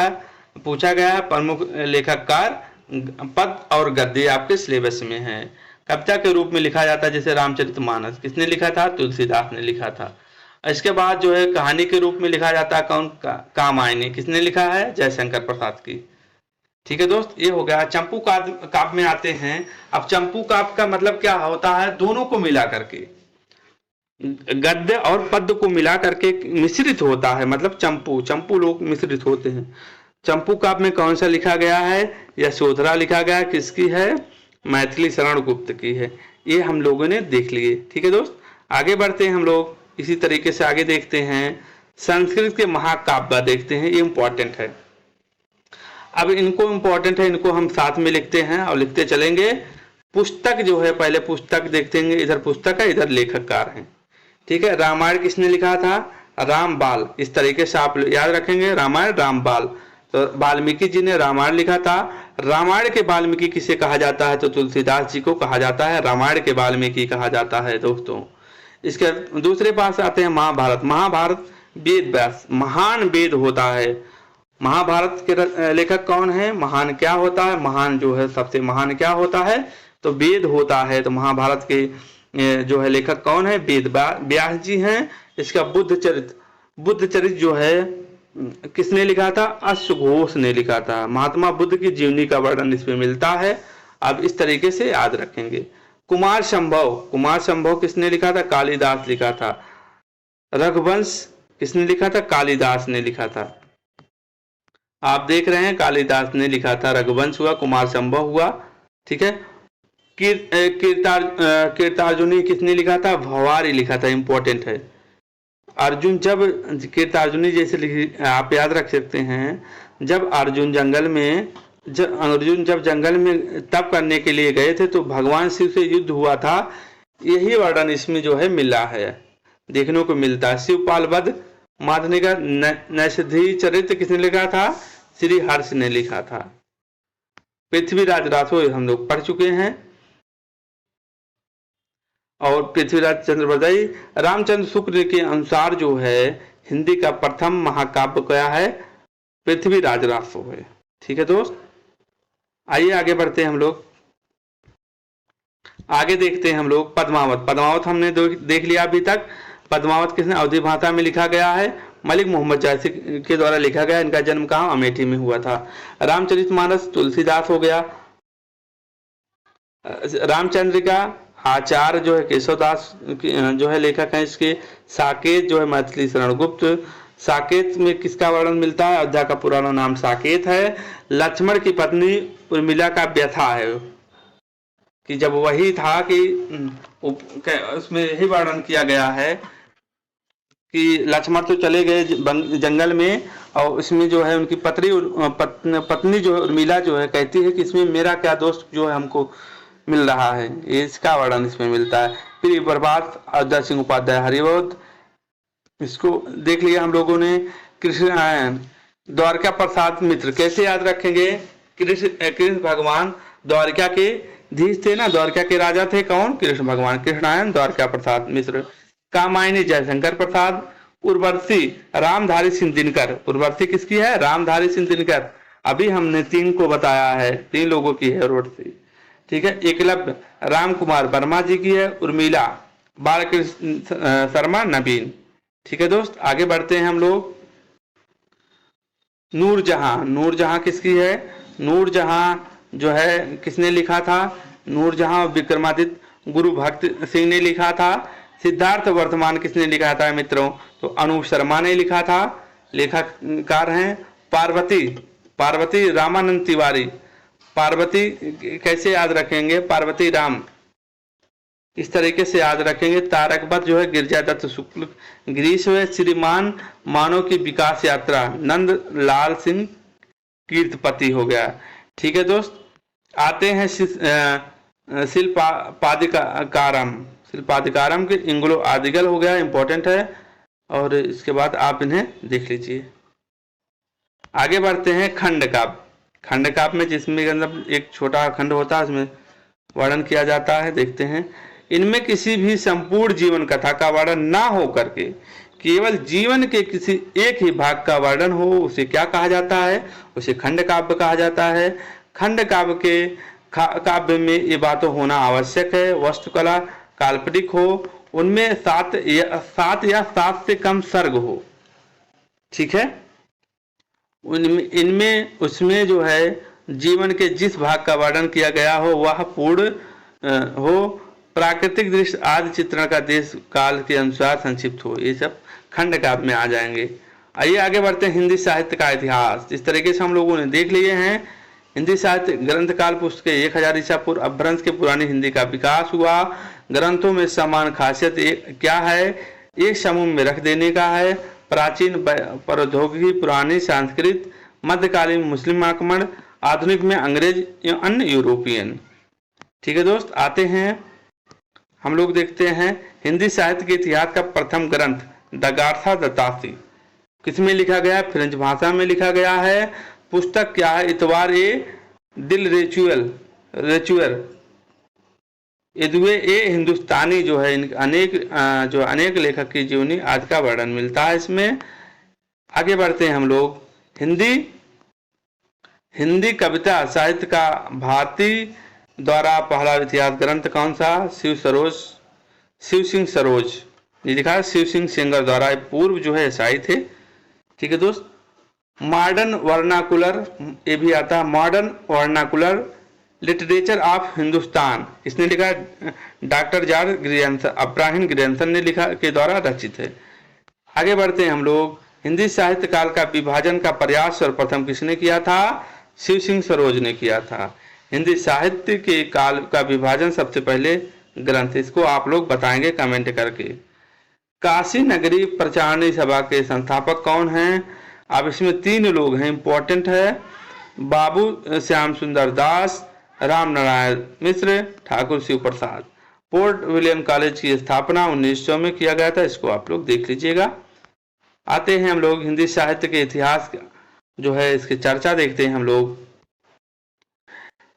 है प्रमुख लेखककार पद्य और गद्य आपके सिलेबस में है। कविता के रूप में लिखा जाता है जैसे रामचरितमानस किसने लिखा था? तुलसीदास ने लिखा था। इसके बाद जो है कहानी के रूप में लिखा जाता है कौन? कामायनी किसने लिखा है? जयशंकर प्रसाद की। ठीक है दोस्त, ये हो गया। चंपू काव्य में आते हैं। अब चंपू काव्य का मतलब क्या होता है? दोनों को मिला करके, गद्य और पद्य को मिला करके मिश्रित होता है, मतलब चंपू लोग मिश्रित होते हैं। चंपू काव्य में कौन सा लिखा गया है? यशोधरा लिखा गया है। किसकी है? मैथिली शरण गुप्त की है। ये हम लोगों ने देख लिए। ठीक है दोस्त, आगे बढ़ते हैं हम लोग। इसी तरीके से आगे देखते हैं संस्कृत के महाकाव्य देखते हैं, ये इंपॉर्टेंट है। अब इनको इंपॉर्टेंट है, इनको हम साथ में लिखते हैं और लिखते चलेंगे। पुस्तक जो है, पहले पुस्तक देखते हैं, इधर पुस्तक है इधर लेखककार हैं। ठीक है, रामायण किसने लिखा था? रामबाल। इस तरीके से आप याद रखेंगे, रामायण रामबाल। तो वाल्मीकि जी ने रामायण लिखा था। रामायण के वाल्मीकि किसे कहा जाता है? तो तुलसीदास जी को कहा जाता है, रामायण के वाल्मीकि कहा जाता है दोस्तों। इसके दूसरे पास आते हैं महाभारत। महाभारत वेद व्यास, महान वेद होता है। महाभारत के लेखक कौन है? महान क्या होता है? महान जो है सबसे महान क्या होता है? तो वेद होता है। तो महाभारत के जो है लेखक कौन है? वेद व्यास जी हैं। इसका बुद्ध चरित जो है किसने लिखा था? अश्वघोष ने लिखा था। महात्मा बुद्ध की जीवनी का वर्णन इसमें मिलता है। अब इस तरीके से याद रखेंगे। कुमार संभव किसने लिखा था? कालिदास लिखा था। रघुवंश किसने लिखा था? कालिदास ने लिखा था। आप देख रहे हैं कालिदास ने लिखा था, रघुवंश हुआ, कुमार संभव हुआ। ठीक है, कीर्तार्जुनी किसने लिखा था? भवारी लिखा था, इंपॉर्टेंट है। अर्जुन जब कीर्तार्जुनी जैसे आप याद रख सकते हैं, जब अर्जुन जंगल में तप करने के लिए गए थे तो भगवान शिव से युद्ध हुआ था। यही वर्णन इसमें जो है मिला है, देखने को मिलता है। शिवपाल वध माधने का नैषधि चरित्र किसने लिखा था? श्री हर्ष ने लिखा था। पृथ्वीराज रासो हम लोग पढ़ चुके हैं। और पृथ्वीराज चंद्रवरदाई रामचंद्र शुक्ल के अनुसार जो है हिंदी का प्रथम महाकाव्य क्या है? पृथ्वीराज रासो है। ठीक है दोस्त, आइए आगे बढ़ते हैं हम लोग। आगे देखते हैं हम लोग पद्मावत हमने देख लिया अभी तक। पद्मावत किसने? अवधी भाषा में लिखा गया है, मलिक मोहम्मद जायसी के द्वारा लिखा गया। इनका जन्म कहाँ? अमेठी में हुआ था। रामचरितमानस तुलसीदास हो गया। रामचंद्र का आचार्य जो है केशवदास जो है लेखक है इसके। साकेत जो है मैथिली शरण गुप्त। साकेत में किसका वर्णन मिलता है? अयोध्या का पुराना नाम साकेत है। लक्ष्मण की पत्नी उर्मिला का व्यथा है कि जब वही था कि उसमें यही वर्णन किया गया है कि लक्ष्मण तो चले गए जंगल में और इसमें जो है उनकी पत्नी जो है उर्मिला जो है कहती है कि इसमें मेरा क्या दोस्त जो है हमको मिल रहा है, इसका वर्णन इसमें मिलता है। फिर प्रभात अयोध्या सिंह उपाध्याय हरिवोध, इसको देख लिया हम लोगों ने। कृष्ण द्वारका प्रसाद मित्र कैसे याद रखेंगे? कृष्ण भगवान द्वारका के धीश थे ना, द्वारका के राजा थे कौन? कृष्ण भगवान। कृष्णायन द्वारका प्रसाद मिश्र। कामायनी जयशंकर प्रसाद। उर्वशी रामधारी सिंह दिनकर। उर्वशी किसकी है? रामधारी सिंह दिनकर। अभी हमने 3 को बताया है, 3 लोगों की है उर्वशी। ठीक है, एकलव्य राम कुमार वर्मा जी की है। उर्मिला बालकृष्ण शर्मा नवीन। ठीक है दोस्त, आगे बढ़ते हैं हम लोग। नूरजहां किसकी है? नूरजहां जो है किसने लिखा था? नूरजहां विक्रमादित्य गुरु भक्त सिंह ने लिखा था। सिद्धार्थ वर्तमान किसने लिखा था मित्रों? तो अनूप शर्मा ने लिखा था, लेखककार हैं। पार्वती रामानंद तिवारी। पार्वती कैसे याद रखेंगे? पार्वती राम, इस तरीके से याद रखेंगे। तारकवत जो है गिरिजादत्त शुक्ल। गिरीश है श्रीमान मानव की विकास यात्रा, नंद लाल सिंह कीर्तपति हो गया। ठीक है दोस्त, आते हैं शिल्पादिकारम। शिल्पाधिकारम के इंग्लो आदिगल हो गया, इंपॉर्टेंट है। और इसके बाद आप इन्हें देख लीजिए। आगे बढ़ते हैं खंड काव्य। खंड काव्य में जिसमें मतलब एक छोटा खंड होता है, उसमें वर्णन किया जाता है। देखते हैं, इनमें किसी भी संपूर्ण जीवन कथा का वर्णन ना हो करके केवल जीवन के किसी एक ही भाग का वर्णन हो, उसे क्या कहा जाता है? उसे खंड काव्य कहा जाता है। खंड काव्य के काव्य में ये बात होना आवश्यक है, वस्तुकला काल्पनिक हो, उनमें सात या सात से कम सर्ग हो, ठीक है। इनमें उसमें जो है जीवन के जिस भाग का वर्णन किया गया हो वह पूर्ण हो, प्राकृतिक दृश्य आदि चित्रण का देश काल के अनुसार संक्षिप्त हो, ये सब खंड काव्य में आ जाएंगे। आइए आगे बढ़ते हैं हिंदी साहित्य का इतिहास। जिस तरीके से हम लोगों ने देख लिए हैं, हिंदी साहित्य ग्रंथ काल पुस्तक 1000 ईसा पूर्व अपभ्रंश के पुरानी हिंदी का विकास हुआ। ग्रंथों में समान खासियत क्या है? एक समूह में रख देने का है। प्राचीन प्रौद्योगिकी, पुरानी संस्कृत, मध्यकालीन मुस्लिम आक्रमण, आधुनिक में अंग्रेज एवं अन्य यूरोपियन। ठीक है दोस्त, आते हैं हम लोग देखते हैं हिंदी साहित्य के इतिहास का प्रथम ग्रंथ द गाथा दत्तासी किसमें लिखा गया है? फ्रेंच भाषा में लिखा गया है। पुस्तक क्या है? इतवार ए दिल रेचुअर ए हिंदुस्तानी जो है अनेक लेखक की जीवनी आज का वर्णन मिलता है इसमें। आगे बढ़ते हैं हम लोग। हिंदी कविता साहित्य का भारती द्वारा पहला इतिहास ग्रंथ कौन सा? शिव सिंह सरोज, ये लिखा है शिव सिंह सेंगर द्वारा, पूर्व जो है ईसाई थे। ठीक है दोस्त। मॉडर्न वर्नाकुलर, ये भी आता है, modern vernacular literature of Hindustan, इसने लिखा है doctor George Grierson, Abraham Grierson ने लिखा के द्वारा रचित है। आगे बढ़ते हैं हम लोग। हिंदी साहित्य काल का विभाजन का प्रयास सर्वप्रथम किसने किया था? शिव सिंह सरोज ने किया था। हिंदी साहित्य के काल का विभाजन सबसे पहले ग्रंथ, इसको आप लोग बताएंगे कमेंट करके। काशी नगरी प्रचारणी सभा के संस्थापक कौन हैं? अब इसमें 3 लोग हैं, इंपॉर्टेंट है। बाबू श्याम सुंदर दास, राम नारायण मिश्र, ठाकुर शिव प्रसाद। पोर्ट विलियम कॉलेज की स्थापना 1900 में किया गया था, इसको आप लोग देख लीजिएगा। आते हैं हम लोग हिंदी साहित्य के इतिहास जो है इसकी चर्चा देखते हैं हम लोग।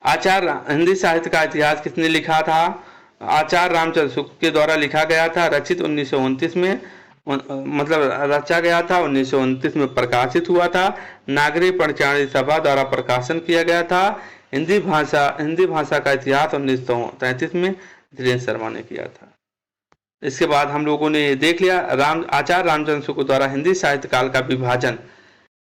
हिंदी साहित्य का इतिहास किसने लिखा था? आचार्य रामचंद्र शुक्ल के द्वारा लिखा गया था, रचित 1929 में, मतलब रचा गया था, 1929 में प्रकाशित हुआ था। नागरिक प्रचारणी सभा द्वारा प्रकाशन किया गया था। हिंदी भाषा का इतिहास 1933 में धीरेन्द्र शर्मा ने किया था। इसके बाद हम लोगों ने देख लिया आचार्य रामचंद्र शुक्ल द्वारा हिंदी साहित्य काल का विभाजन,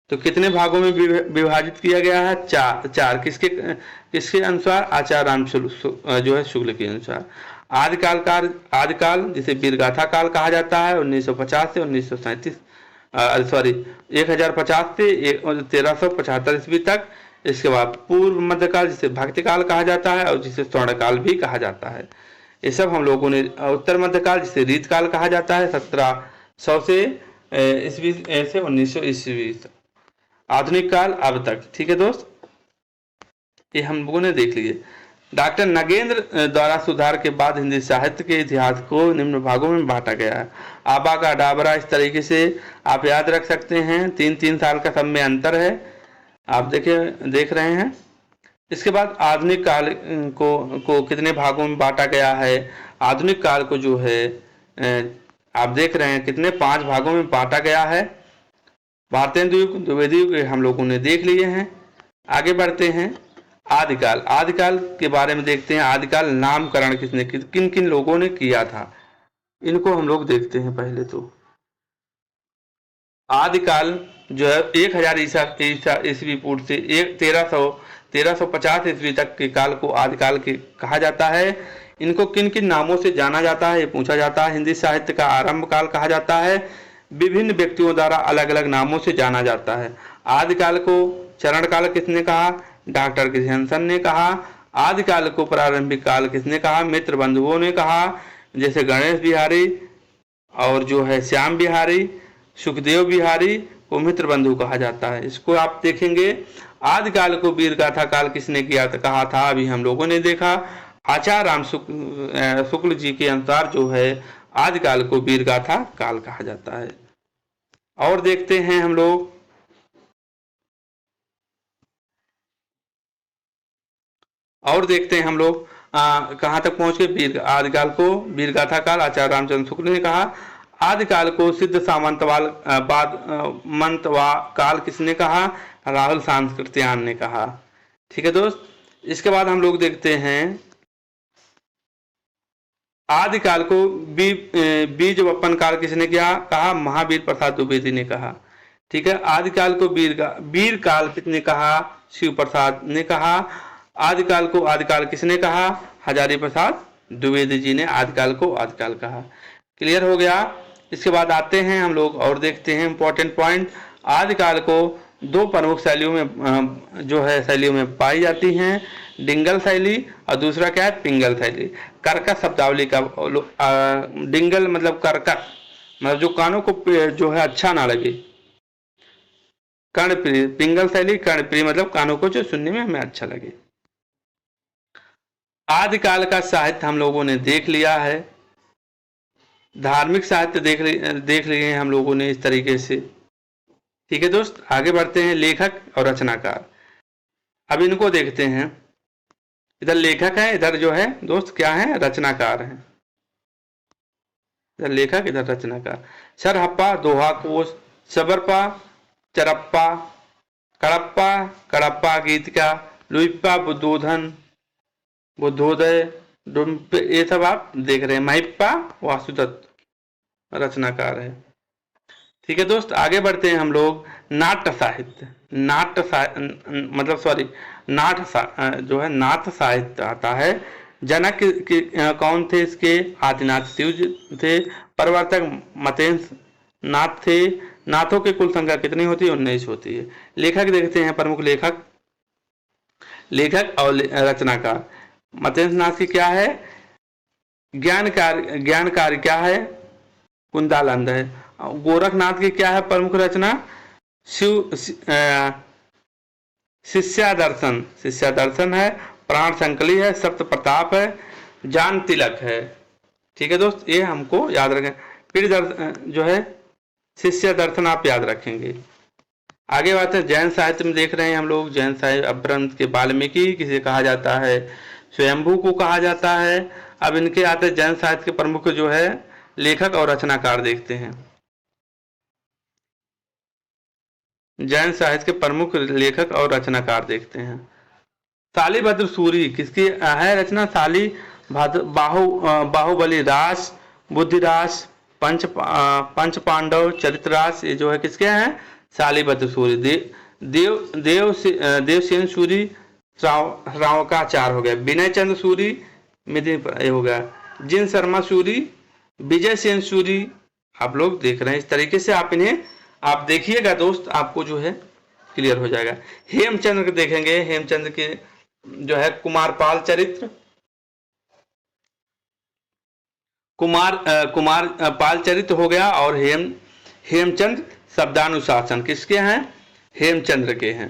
तो कितने भागों में विभाजित किया गया है? 4। किसके अनुसार? आचार्य रामचंद्र जो है शुक्ल के अनुसार। आदिकाल जिसे वीरगाथा काल कहा जाता है, 1950 से 1937 1050 से 1375 ईस्वी तक। इसके बाद पूर्व मध्यकाल जिसे भक्ति काल कहा जाता है और जिसे स्वर्णकाल भी कहा जाता है। ये सब हम लोगों ने। उत्तर मध्यकाल जिसे रीतकाल कहा जाता है, 1700 से ईस्वी से 1900 ईस्वी तक। आधुनिक काल अब तक। ठीक है दोस्त, ये हम लोगों ने देख लिए। डॉक्टर नगेंद्र द्वारा सुधार के बाद हिंदी साहित्य के इतिहास को निम्न भागों में बांटा गया है। आबा का डाबरा, इस तरीके से आप याद रख सकते हैं। 3 साल का सब में अंतर है, आप देख रहे हैं। इसके बाद आधुनिक काल को कितने भागों में बांटा गया है? आधुनिक काल को जो है आप देख रहे हैं कितने 5 भागों में बांटा गया है। भारतेंदु युग, द्विवेदी युग हम लोगों ने देख लिए हैं। आगे बढ़ते हैं आदिकाल। आदिकाल के बारे में देखते हैं। आदिकाल नामकरण किन किन लोगों ने किया था, इनको हम लोग देखते हैं। पहले तो आदिकाल जो है 1000 ईस्वी पूर्व से 1350 ईस्वी तक के काल को आदिकाल के कहा जाता है। इनको किन किन नामों से जाना जाता है ये पूछा जाता है। हिंदी साहित्य का आरंभ काल कहा जाता है। विभिन्न व्यक्तियों द्वारा अलग अलग नामों से जाना जाता है। आदिकाल को चरण काल किसने कहा? डॉक्टर ग्रियर्सन ने कहा। आदिकाल को प्रारंभिक काल किसने कहा? मित्र बंधुओं ने कहा, जैसे गणेश बिहारी और जो है श्याम बिहारी, सुखदेव बिहारी को मित्र बंधु कहा जाता है। इसको आप देखेंगे। आदिकाल को वीरगाथा काल किसने किया था कहा था? अभी हम लोगों ने देखा। आचार्य राम शुक्ल जी के अनुसार जो है आदिकाल को वीरगाथा काल कहा जाता है। और देखते हैं हम लोग कहां तक पहुंच गए। आदिकाल को वीरगाथा काल आचार्य रामचंद्र शुक्ल ने कहा। आदिकाल को सिद्ध सामंतवाल मंतवा काल किसने कहा? राहुल सांस्कृत्यायन ने कहा। ठीक है दोस्त, इसके बाद हम लोग देखते हैं आदिकाल को बीज वपन काल किसने किया? कहा महावीर प्रसाद द्विवेदी ने कहा। ठीक है, आदिकाल को वीर काल किसने कहा? शिव प्रसाद ने कहा। आदिकाल को आदिकाल किसने कहा? हजारी प्रसाद द्विवेदी जी ने आदिकाल को आदिकाल कहा। क्लियर हो गया। इसके बाद आते हैं हम लोग और देखते हैं इंपॉर्टेंट पॉइंट। आदिकाल को दो प्रमुख शैलियों में जो है शैलियों में पाई जाती हैं, डिंगल शैली और दूसरा क्या है? पिंगल शैली। कर्कश शब्दावली का डिंगल मतलब कर्कश, मतलब जो कानों को जो है अच्छा ना लगे। कर्णप्रिय, पिंगल शैली कर्णप्रिय मतलब कानों को जो सुनने में हमें अच्छा लगे। आदिकाल का साहित्य हम लोगों ने देख लिया है, धार्मिक साहित्य देख लिए हैं हम लोगों ने इस तरीके से। ठीक है दोस्त, आगे बढ़ते हैं लेखक और रचनाकार। अब इनको देखते हैं। इधर लेखक है, इधर जो है दोस्त क्या है? रचनाकार है। इधर लेखक, इधर रचनाकार। सरहप्पा, दोहा कोश, सबरपा, चरप्पा, कड़प्पा, कड़प्पा गीतिका, लुइप्पा, बुद्धोदय, ये सब आप देख रहे हैं। महिप्पा वासुदत्त रचनाकार है। ठीक है दोस्त, आगे बढ़ते हैं हम लोग। नाट्य साहित्य, जो है नाथ साहित्य आता है। जनक कौन थे इसके? आदिनाथ शिव थे। प्रवर्तक मतेंद्र नाथ थे। नाथों की कुल संख्या कितनी होती है? 19 होती है। लेखक देखते हैं, प्रमुख लेखक और रचनाकार। मतेंद्र नाथ की क्या है? ज्ञानकार क्या है? कुंदालंद है। गोरखनाथ की क्या है प्रमुख रचना? शिष्यादर्शन है। प्राण संकली है। सप्त प्रताप है। जान तिलक है। ठीक है दोस्त, ये हमको याद रखें। फिर जो है शिष्य दर्शन आप याद रखेंगे। आगे बात है जैन साहित्य में देख रहे हैं हम लोग। जैन साहित्य अपभ्रंश के वाल्मीकि किसे कहा जाता है? स्वयंभू को कहा जाता है। अब इनके आते जैन साहित्य के प्रमुख जो है लेखक और रचनाकार देखते हैं। जैन साहित्य के प्रमुख लेखक और रचनाकार देखते हैं। शालिभद्र सूरी किसकी है रचना? बाहुबली रास, बुद्धिरास, पंच पांडव, चरितरास, ये जो है किसके हैं? शालिभद्र सूरी। देवसेन सूरी श्रावकाचार हो गया। विनय चंद्र सूरी ये हो गया। जिन शर्मा सूरी, विजय सेन सूरी, आप लोग देख रहे हैं। इस तरीके से आप इन्हें आप देखिएगा दोस्त, आपको जो है क्लियर हो जाएगा। हेमचंद्र के देखेंगे। हेमचंद्र के जो है कुमारपाल चरित्र, कुमारपाल चरित्र हो गया। और हेमचंद्र शब्दानुशासन किसके हैं? हेमचंद्र के हैं।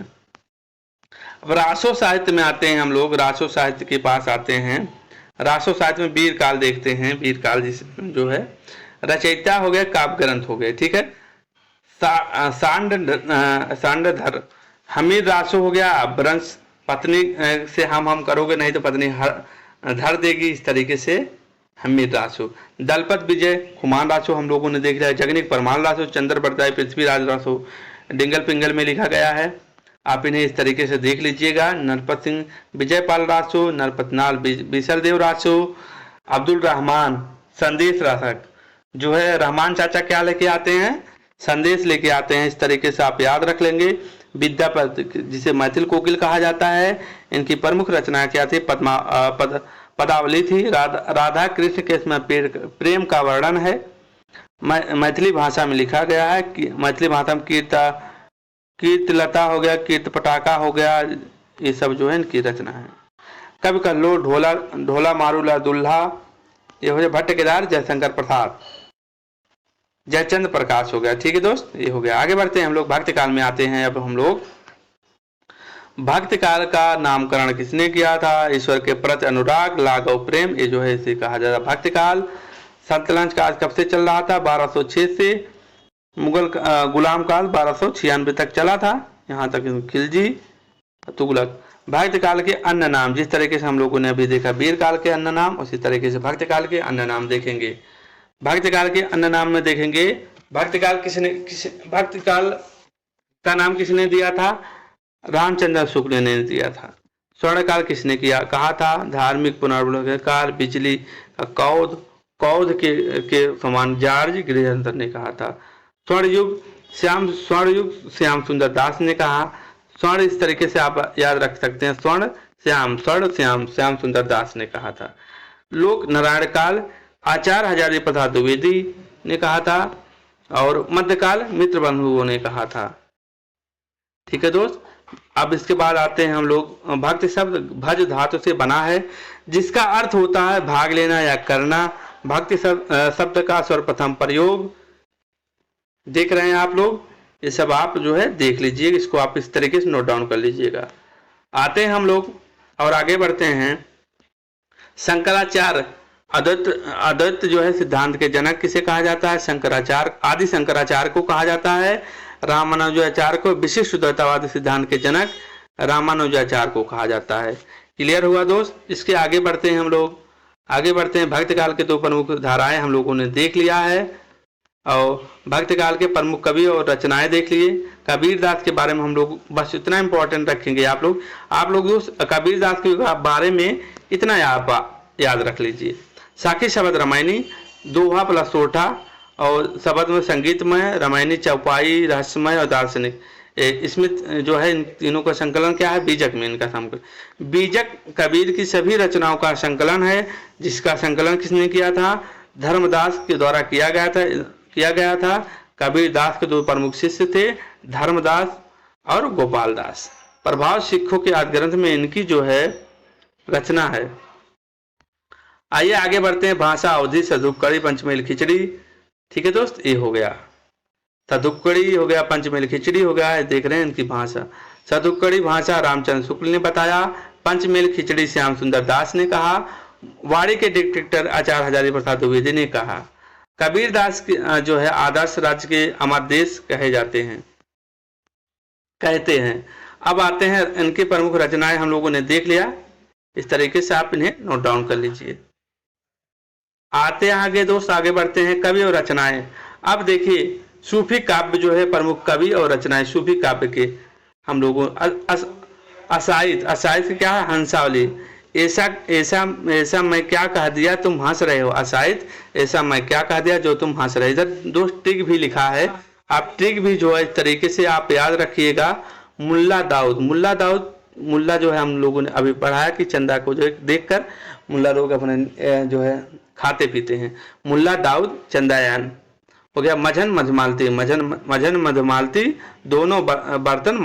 अब रासो साहित्य में आते हैं हम लोग। रासो साहित्य के पास आते हैं। रासो साहित्य में वीर काल देखते हैं। वीर काल जो है रचयिता हो गए, काव्य ग्रंथ हो गए। ठीक है, सांडधर हमीर रासो हो गया। वंश पत्नी से हम करोगे नहीं तो पत्नी धर देगी, इस तरीके से हमीर रासो। दलपत विजय खुमान रासो हम लोगों ने देख लिया। जगनिक परमान रासो, चंद्र बरदाई पृथ्वीराज रासो डिंगल पिंगल में लिखा गया है। आप इन्हें इस तरीके से देख लीजिएगा। नरपत सिंह विजयपाल रासो, नरपतनाल बिसरदेव रासो, अब्दुल रहमान संदेश रासक जो है। रहमान चाचा क्या लेके आते हैं? संदेश लेके आते हैं। इस तरीके से आप याद रख लेंगे। विद्यापति जिसे मैथिल कोकिल कहा जाता है, इनकी प्रमुख रचना क्या थी? पदावली थी। राधा कृष्ण के इसमें प्रेम का वर्णन है। मैथिली भाषा में लिखा गया है। मैथिली भाषा में कीर्तलता हो गया, कीर्त पटाखा हो गया, ये सब जो है इनकी रचना है। कवि कल्लो, ढोला मारूला दुल्हा, ये हो गया। भट्ट केदार, जयशंकर प्रसाद, जयचंद्र प्रकाश हो गया। ठीक है दोस्त, ये हो गया। आगे बढ़ते हैं हम लोग। भक्ति काल में आते हैं अब हम लोग। भक्ति काल का नामकरण किसने किया था? ईश्वर के प्रति अनुराग, लाघव, प्रेम, ये जो है इसे कहा जाता है भक्ति काल। सल्तनत काल कब से चल रहा था? 1206 से। मुगल गुलाम काल 1296 तक चला था। यहाँ तक खिलजी, तुगलक। भक्ति काल के अन्य नाम, जिस तरीके से हम लोगों ने अभी देखा वीर काल के अन्य नाम, उसी तरीके से भक्ति काल के अन्य नाम देखेंगे। भक्ति काल के अन्य नाम में देखेंगे, भक्ति काल भक्ति काल का नाम किसने दिया था? रामचंद्र शुक्ल ने दिया था। स्वर्ण काल किसने किया कहा था? धार्मिक पुनर्वलोकन काल, बिजली का कौध के समान जॉर्ज गृहंतर ने कहा था। स्वर्ण युग श्याम सुंदर दास ने कहा। स्वर्ण इस तरीके से आप याद रख सकते हैं, स्वर्ण श्याम सुंदर दास ने कहा था। लोक नारायण काल आचार्य हजारी प्रसाद द्विवेदी ने कहा था, और मध्यकाल मित्र बंधुओं ने कहा था। ठीक है दोस्त, अब इसके बाद आते हैं हम लोग, भक्ति शब्द भज धातु से बना है, जिसका अर्थ होता है भाग लेना या करना। भक्ति शब्द का सर्वप्रथम प्रयोग देख रहे हैं आप लोग, ये सब आप जो है देख लीजिए, इसको आप इस तरीके से नोट डाउन कर लीजिएगा। आते हैं हम लोग और आगे बढ़ते हैं। शंकराचार्य अद्वैत जो है सिद्धांत के जनक किसे कहा जाता है? शंकराचार्य, आदि शंकराचार्य को कहा जाता है। रामानुजाचार्य को विशिष्ट द्वैतवाद सिद्धांत के जनक रामानुजाचार्य को कहा जाता है। क्लियर हुआ दोस्त? इसके आगे बढ़ते हैं हम लोग, आगे बढ़ते हैं। भक्ति काल के दो प्रमुख धाराएं हम लोगों ने देख लिया है, और भक्ति काल के प्रमुख कवि और रचनाएं देख लिए। कबीरदास के बारे में हम लोग बस इतना इंपॉर्टेंट रखेंगे। आप लोग दोस्त कबीरदास के बारे में इतना याद रख लीजिए। साखी शब्द रामायणी, दोहा प्लस सोठा, और शब्द में संगीतमय, रामायणी चौपाई, रहस्यमय और दार्शनिक। इसमें जो है इन तीनों का संकलन क्या है? बीजक में इनका संकलन। बीजक कबीर की सभी रचनाओं का संकलन है, जिसका संकलन किसने किया था? धर्मदास के द्वारा किया गया था। कबीरदास के दो प्रमुख शिष्य थे, धर्मदास और गोपाल दास। प्रभाव सिखों के आदि ग्रंथ में इनकी जो है रचना है। आइए आगे बढ़ते हैं। भाषा अवधि, सदुक्कड़ी, पंचमेल खिचड़ी। ठीक है दोस्त, ये हो गया सदुक्कड़ी, हो गया पंचमेल खिचड़ी, हो गया है। देख रहे हैं इनकी भाषा। सदुक्कड़ी भाषा रामचंद्र शुक्ल ने बताया, पंचमेल खिचड़ी श्याम सुंदर दास ने कहा, वाड़ी के डिक्टेटर आचार्य हजारी प्रसाद द्विवेदी ने कहा। कबीरदास जो है आदर्श राज्य के अमर देश कहते हैं। अब आते हैं इनके प्रमुख रचनाएं हम लोगों ने देख लिया, इस तरीके से आप इन्हें नोट डाउन कर लीजिए। आते हैं आगे दोस्त, आगे बढ़ते हैं कवि और रचनाएं। अब देखिए सूफी काव्य जो है, प्रमुख कवि और रचनाएं सूफी काव्य के हम लोगों असाइद क्या है? हंसावली। ऐसा मैं क्या कह दिया तुम हंस रहे हो? असाइद, ऐसा मैं क्या कह दिया जो तुम हंस रहे। इधर दोस्त ट्रिक भी लिखा है, आप ट्रिक भी जो है इस तरीके से आप याद रखिएगा। मुल्ला जो है हम लोगों ने अभी पढ़ाया कि चंदा को जो देखकर मुल्ला लोग अपने जो है खाते पीते हैं। मुल्ला दाऊद चंदायान हो गया। मझन मधमालती दोनों बर्तन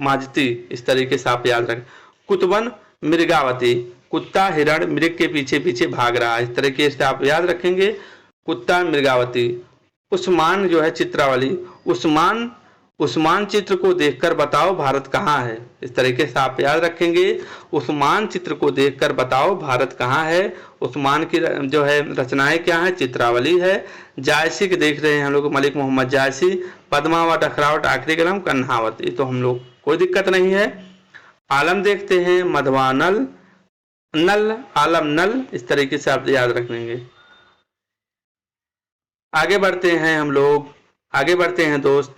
माजती, इस तरीके से आप याद रखें। कुतबन मृगावती, कुत्ता हिरण मृग के पीछे पीछे भाग रहा है, इस तरीके से आप याद रखेंगे। कुत्ता मृगावती। उस्मान जो है चित्रावली, उस्मान चित्र को देखकर बताओ भारत कहाँ है, इस तरीके से आप याद रखेंगे। उस्मान चित्र को देखकर बताओ भारत कहाँ है। उस्मान की जो है रचनाएं क्या है? चित्रावली है। जायसी के देख रहे हैं हम लोग, मलिक मोहम्मद जायसी। पद्मावत, अखरावट, आखिरी कलम कन्हावत, ये तो हम लोग कोई दिक्कत नहीं है। आलम देखते हैं, मधवानल, नल, आलम नल, इस तरीके से आप याद रखेंगे। आगे बढ़ते हैं हम लोग, आगे बढ़ते हैं दोस्त,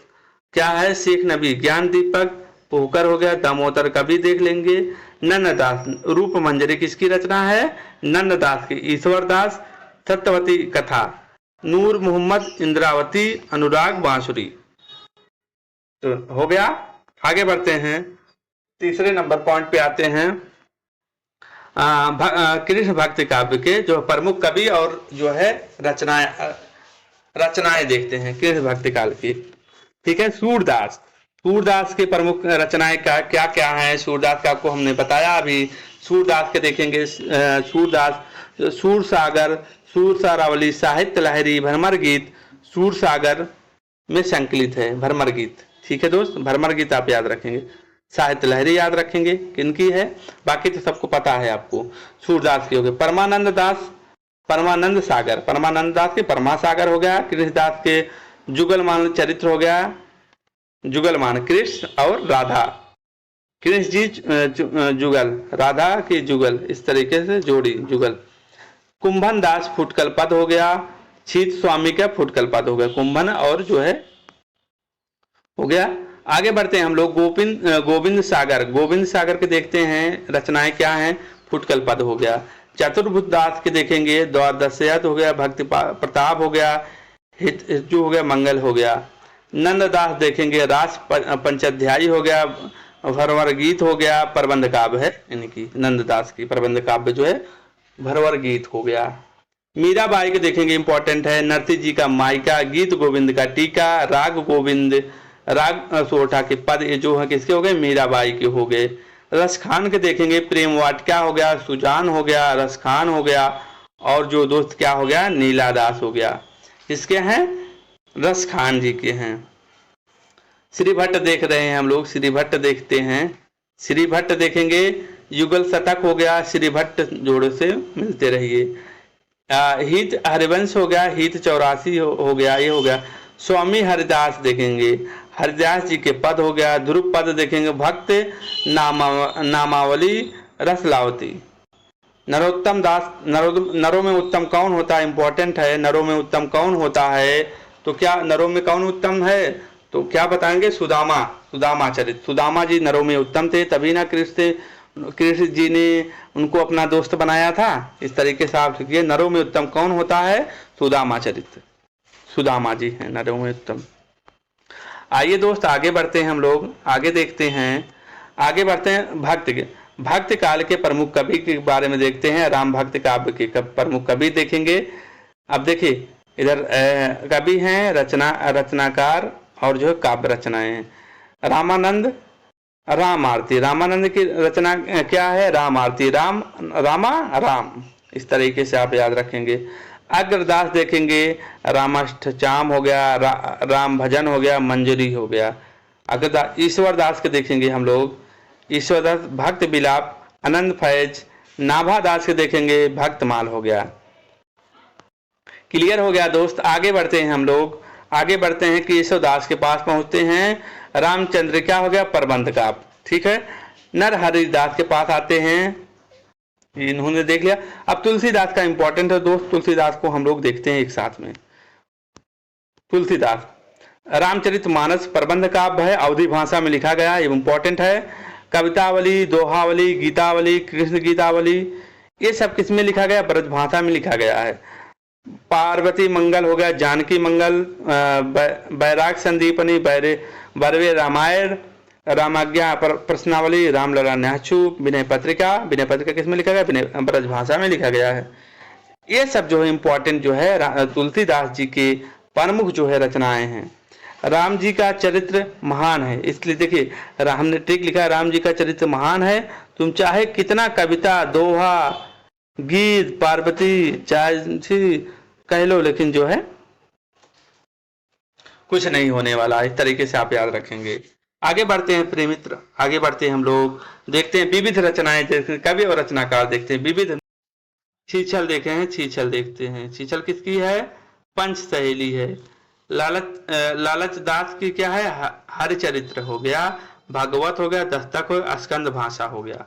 क्या है? शेख नबी, ज्ञान दीपक, पोकर हो गया। दामोदर कवि देख लेंगे। नन्नदास, रूप मंजरी किसकी रचना है? नन्नदास की। ईश्वर दास, सत्यवती कथा। नूर मोहम्मद, इंद्रावती, अनुराग बांसुरी। तो हो गया। आगे बढ़ते हैं, तीसरे नंबर पॉइंट पे आते हैं। कृष्ण भक्ति काव्य के जो प्रमुख कवि और जो है रचनाएं देखते हैं कृष्ण भक्ति काल की। ठीक है। सूरदास के प्रमुख रचनाएं क्या क्या है? सूरदास का आपको हमने बताया अभी। सूरदास के देखेंगे, सूरसागर, सूरसारावली, साहित्य लहरी, भ्रमर गीत, सूरसागर में संकलित है भ्रमर गीत। ठीक है दोस्त, भ्रमर गीत आप याद रखेंगे। साहित्य लहरी याद रखेंगे किनकी है, बाकी तो सबको पता है आपको। सूरदास की हो गई। परमानंद दास, परमानंद सागर, परमानंद दास के परमा सागर हो गया। कृष्णदास के जुगलमान चरित्र हो गया, जुगलमान कृष्ण और राधा, कृष्ण जी जुगल, राधा की जुगल, इस तरीके से जोड़ी जुगल। कुंभन दास फुटकल पद हो गया, शीत स्वामी का फुटकल पद हो गया, कुंभन और जो है हो गया। आगे बढ़ते हैं हम लोग। गोविंद सागर, गोविंद सागर के देखते हैं रचनाएं क्या हैं। फुटकल पद हो गया। चतुर्भुज दास के देखेंगे, द्वादशयत हो गया, भक्ति प्रताप हो गया, हित जो हो गया, मंगल हो गया। नंददास देखेंगे, रास पंचाध्यायी हो गया, भरवर गीत हो गया, प्रबंध काव्य है इनकी, नंददास की प्रबंध काव्य जो है भरवर गीत हो गया। मीराबाई के देखेंगे, इंपॉर्टेंट है, नरती जी का मायका, गीत गोविंद का टीका, राग गोविंद, राग सोरठा के पद, ये जो है किसके हो गए, मीराबाई के हो गए। रसखान के देखेंगे, प्रेम वाटिका हो गया, सुजान हो गया, रसखान हो गया, और जो दोस्त क्या हो गया, नीला दास हो गया। किसके हैं, रसखान जी के हैं। श्री भट्ट देख रहे हैं हम लोग, श्री भट्ट देखते हैं। श्री भट्ट देखेंगे, युगल शतक हो गया, श्री भट्ट जोड़े से मिलते रहिए। हित हरिवंश हो गया, हित 84 हो गया, ये हो गया। स्वामी हरिदास देखेंगे, हरिदास जी के पद हो गया। ध्रुव पद देखेंगे, भक्त नामावली रसलावती। नरोत्तम दास, नरों में उत्तम कौन होता है, इंपॉर्टेंट है, नरों में उत्तम कौन होता है, तो क्या नरों में कौन उत्तम है, तो क्या बताएंगे, सुदामा, सुदामा चरित, सुदामा जी नरों में उत्तम थे, तभी ना कृष्ण जी ने उनको अपना दोस्त बनाया था। इस तरीके से आप लिखिए, नरों में उत्तम कौन होता है, सुदामा चरित्र, सुदामा जी हैं नरों में उत्तम। आइए दोस्त आगे बढ़ते हैं हम लोग, आगे देखते हैं, आगे बढ़ते हैं भक्त काल के प्रमुख कवि के बारे में देखते हैं। राम भक्त काव्य के प्रमुख कवि देखेंगे। अब देखिए इधर कवि हैं, रचनाकार और जो है काव्य रचनाएं हैं। रामानंद, राम आरती, रामानंद की रचना क्या है, राम आरती, राम, इस तरीके से आप याद रखेंगे। अग्रदास देखेंगे, रामाष्टचाम हो गया, राम भजन हो गया, मंजरी हो गया। अग्रदास, ईश्वरदास के देखेंगे हम लोग, ईश्वरदास भक्त बिलाप, आनंद फैज। नाभादास के देखेंगे, भक्तमाल हो गया। क्लियर हो गया दोस्त। आगे बढ़ते हैं हम लोग, आगे बढ़ते हैं केशवदास के पास पहुंचते हैं। रामचंद्र क्या हो गया, प्रबंध काव्य, ठीक है। नरहरिदास के पास आते हैं, इन्होंने देख लिया। अब तुलसीदास का इंपॉर्टेंट है दोस्त, तुलसीदास को हम लोग देखते हैं एक साथ में। तुलसीदास, रामचरित मानस प्रबंध काव्य है, अवधी भाषा में लिखा गया, ये इंपॉर्टेंट है। कवितावली, दोहावली, गीतावली, कृष्ण गीतावली, ये सब किस में लिखा गया, ब्रज भाषा में लिखा गया है। पार्वती मंगल हो गया, जानकी मंगल, बैराग संदीपनी, बरवे रामायण, रामाज्ञा प्रश्नावली, रामलला न्याचू, विनय पत्रिका, विनय पत्रिका किस में लिखा गया, विनय ब्रज भाषा में लिखा गया है। ये सब जो है इंपॉर्टेंट जो है तुलसीदास जी के प्रमुख जो है रचनाएं हैं। राम जी का चरित्र महान है, इसलिए देखिए हमने ट्रिक लिखा, राम जी का चरित्र महान है, तुम चाहे कितना कविता, दोहा, गीत, पार्वती चाहे कह लो, लेकिन जो है कुछ नहीं होने वाला। इस तरीके से आप याद रखेंगे। आगे बढ़ते हैं प्रिय मित्र, आगे बढ़ते हैं हम लोग, देखते हैं विविध रचनाएं, जैसे कवि और रचनाकार देखते हैं। विविध, छीछल देखे हैं, छीछल देखते हैं। छीछल किसकी है, पंच सहेली है। लालच दास की क्या है, हरिचरित्र हो गया, भागवत हो गया, दस्तक हो गया, स्कंद भाषा हो गया।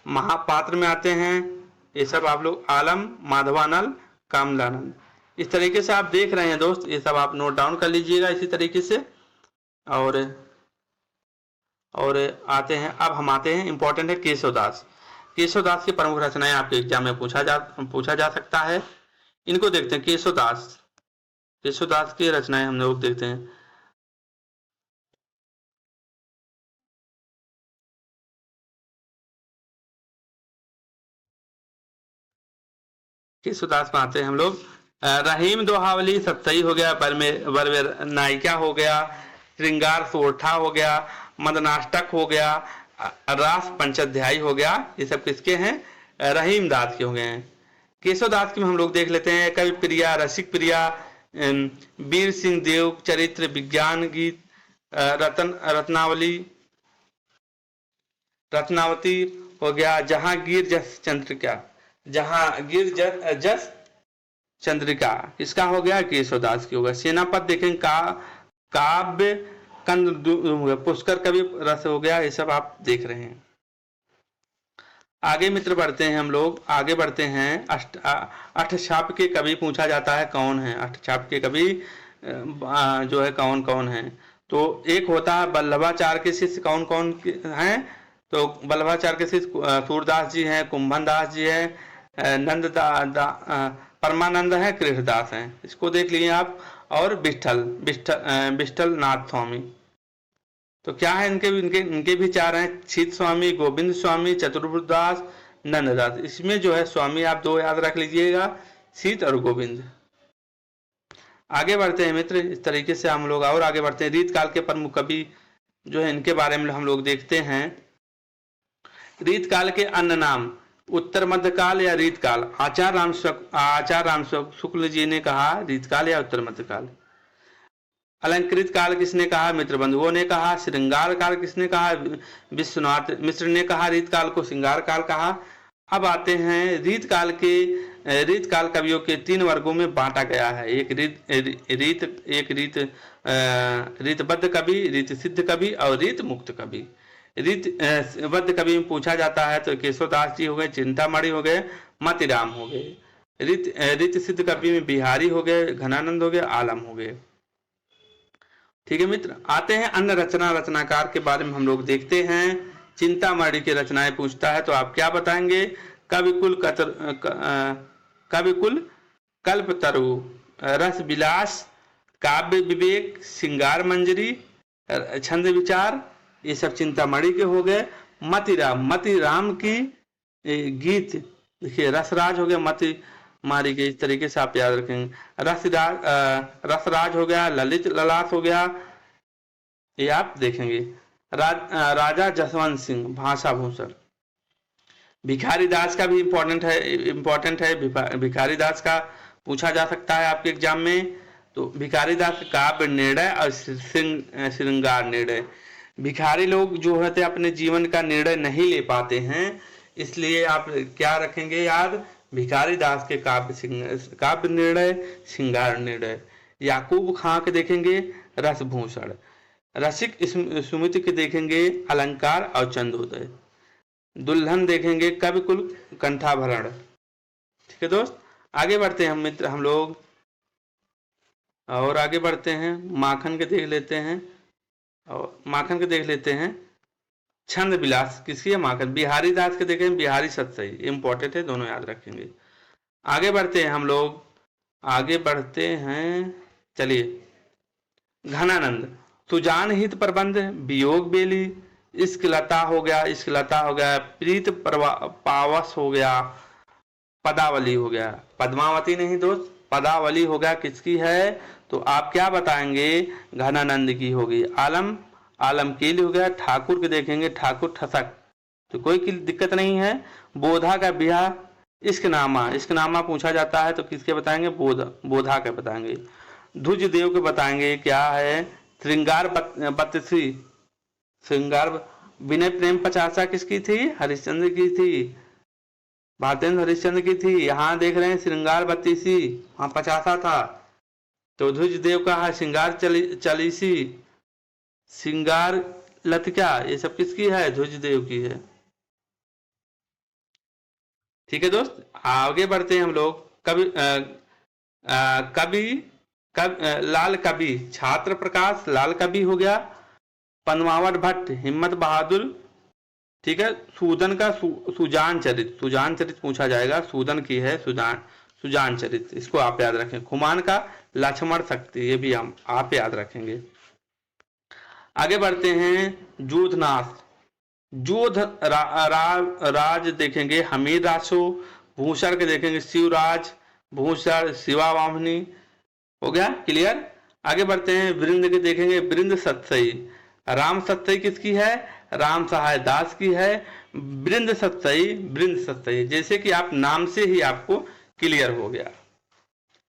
महापात्र में आते हैं ये सब आप लोग, आलम, माधवानल, कामलानंद, इस तरीके से आप देख रहे हैं दोस्त, ये सब आप नोट डाउन कर लीजिएगा इसी तरीके से। और आते हैं, अब हम आते हैं, इंपॉर्टेंट है केशवदास। केशवदास की प्रमुख रचनाएं आपके एग्जाम में पूछा जा सकता है। इनको देखते हैं, केशवदास की रचनाएं हम लोग देखते हैं। केशवदास में आते हैं हम लोग, रहीम दोहावली सत्सई हो गया, बरमेर नायिका हो गया, श्रृंगार सोरठा हो गया, मदनाष्टक हो गया, रास पंचाध्यायी हो गया। ये सब किसके हैं, रहीम दास के हो गए हैं। केशवदास की हम लोग देख लेते हैं, कवि प्रिया, रसिक प्रिया, वीर सिंह देव चरित्र, विज्ञान गीत, रत्नावली, रत्नावती हो गया, जहांगीर जस चंद्रिका, जहांगीर जस चंद्रिका किसका हो गया, केशवदास की होगा। सेनापत देखेंगे काव्य कंद हो गया, पुष्कर कवि रस हो गया। ये सब आप देख रहे हैं। आगे मित्र बढ़ते हैं, हम लोग आगे बढ़ते हैं। अष्टछाप के कवि पूछा जाता है कौन है, अष्टछाप के कवि जो है कौन कौन है। तो एक होता है वल्लभाचार्य के शिष्य कौन कौन हैं, तो वल्लभाचार्य के शिष्य सूरदास जी हैं, कुंभन दास जी हैं, परमानंद है, कृष्णदास हैं, इसको देख लीजिए आप। और विठल नाथ स्वामी, तो क्या है इनके भी चार हैं, शीत स्वामी, गोविंद स्वामी, चतुर्भुजदास, नंददास। इसमें जो है स्वामी आप दो याद रख लीजिएगा, शीत और गोविंद। आगे बढ़ते हैं मित्र, इस तरीके से हम लोग और आगे बढ़ते हैं। रीत काल के प्रमुख कवि जो है इनके बारे में हम लोग देखते हैं। रीत काल के अन्य नाम, उत्तर मध्य काल या रीत काल। आचार्य राम शुक्ल जी ने कहा रीत काल या उत्तर मध्य काल। अलंकृत काल किसने कहा, मित्र बंधुओं ने कहा। श्रृंगार काल किसने कहा, विश्वनाथ मिश्र ने कहा रीत काल को श्रृंगार काल कहा। अब आते हैं रीत काल कवियों के तीन वर्गों में बांटा गया है। एक रीतबद्ध कवि, रीत सिद्ध कवि और रीत मुक्त कवि। रीतबद्ध कवि में पूछा जाता है तो केशवदास जी हो गए, चिंतामणि हो गए, मतिराम हो गए। रीत सिद्ध कवि में बिहारी हो गए, घनानंद हो गए, आलम हो गए। ठीक है मित्र, आते हैं अन्य रचनाकार के बारे में हम लोग देखते हैं। चिंतामणि की रचनाएं पूछता है तो आप क्या बताएंगे, कविकुल कल्पतरु, रस विलास, काव्य विवेक, श्रृंगार मंजरी, छंद विचार, ये सब चिंतामणि के हो गए। मतिराम की गीत देखिए, रसराज हो गया, मतिमारी के, इस तरीके से आप याद रखेंगे। रसराज हो गया, ललित ललास हो गया, ये आप देखेंगे। राजा जसवंत सिंह, भाषा भूषण। भिखारी दास का भी इम्पोर्टेंट है। भिखारी दास का पूछा जा सकता है आपके एग्जाम में। तो भिखारी दास काव्य निर्णय और श्रृंगार निर्णय। भिखारी लोग जो होते अपने जीवन का निर्णय नहीं ले पाते हैं, इसलिए आप क्या रखेंगे याद, भिखारी दास के काव्य निर्णय, श्रृंगार निर्णय। याकूब खां के देखेंगे रसभूषण। रसिक सुमित के देखेंगे अलंकार और चंदोदय। दुल्हन देखेंगे कविकुल कंठाभरण। ठीक है दोस्त, आगे बढ़ते हैं हम लोग और आगे बढ़ते हैं। माखन के देख लेते हैं छंद विलास किसकी है, माखन। बिहारी दास के देखें बिहारी सतसई, इंपॉर्टेंट है, दोनों याद रखेंगे। आगे बढ़ते हैं हम लोग, चलिए। घनानंद, सुजान हित प्रबंध, वियोग बेली, इश्क लता हो गया, प्रीत पावस हो गया, पदावली हो गया। पद्मावती नहीं दोस्त, पदावली हो गया किसकी है, तो आप क्या बताएंगे, घनानंद की होगी। आलम कील हो गया। ठाकुर के देखेंगे ठाकुर ठसक, तो कोई की दिक्कत नहीं है। बोधा का ब्याह, इश्कनामा पूछा जाता है तो किसके बताएंगे, बोधा के बताएंगे। ध्वज देव के बताएंगे क्या है, श्रृंगार विनय प्रेम पचासा किसकी थी, हरिश्चंद्र की थी, भारतेंद्र हरिश्चंद्र की थी। यहाँ देख रहे हैं श्रृंगार 32, वहां 50 था। तो ध्वज देव का है श्रृंगार चालीसी, श्रृंगार लतिका, ये सब किसकी है, ध्वज देव की है। ठीक है दोस्त, आगे बढ़ते हैं हम लोग। लाल कवि, छात्र प्रकाश लाल कवि हो गया। पद्मावत भट्ट, हिम्मत बहादुर। ठीक है, सूदन का सुजान चरित पूछा जाएगा, सूदन की है सुजान चरित, इसको आप याद रखें। खुमान का लक्ष्मण शक्ति, ये भी आप याद रखेंगे। आगे बढ़ते हैं। राज देखेंगे हमीर रासो। भूषण के देखेंगे शिवराज भूषण, शिवा वामनी, हो गया क्लियर। आगे बढ़ते हैं। वृंद के देखेंगे वृंद सतसई। राम सतसई किसकी है, राम सहाय दास की है। वृंद सतसई, जैसे कि आप नाम से ही आपको क्लियर हो गया।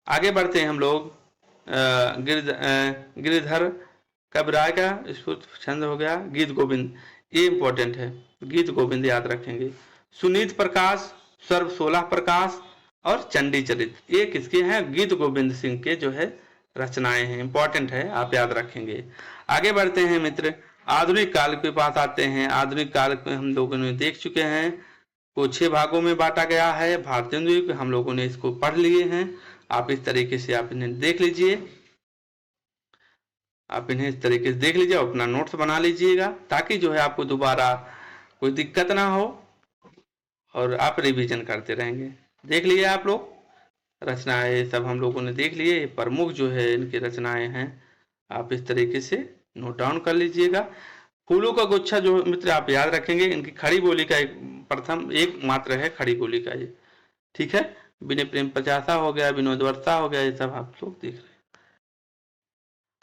आगे बढ़ते हैं हम लोग। गिरिधर कविराय का छंद हो गया गीत गोविंद। ये इंपॉर्टेंट है। गीत गोविंद याद रखेंगे। सुनीत प्रकाश, सर्व 16 प्रकाश और चंडी चरित, ये किसके हैं? गीत गोविंद सिंह के जो है रचनाएं हैं, इंपॉर्टेंट है, आप याद रखेंगे। आगे बढ़ते हैं मित्र, आधुनिक काल के पास आते हैं। आधुनिक काल में हम लोगों ने देख चुके हैं, को 6 भागों में बांटा गया है। भारतेंदु युग हम लोगों ने इसको पढ़ लिए हैं। आप इस तरीके से आप इन्हें देख लीजिए, आप इन्हें इस तरीके से देख लीजिए, अपना नोट्स बना लीजिएगा, ताकि जो है आपको दोबारा कोई दिक्कत ना हो और आप रिवीजन करते रहेंगे। देख लिए आप लोग रचनाएं, सब हम लोगों ने देख लिए। प्रमुख जो है इनकी रचनाएं हैं, आप इस तरीके से नोट डाउन कर लीजिएगा। फूलों का गुच्छा जो मित्र आप याद रखेंगे, इनकी खड़ी बोली का एक प्रथम एक मात्र है खड़ी बोली का ये, ठीक है। विनय प्रेम प्रचासा हो गया, विनोद वर्षा हो गया, ये सब आप लोग देख रहे हैं।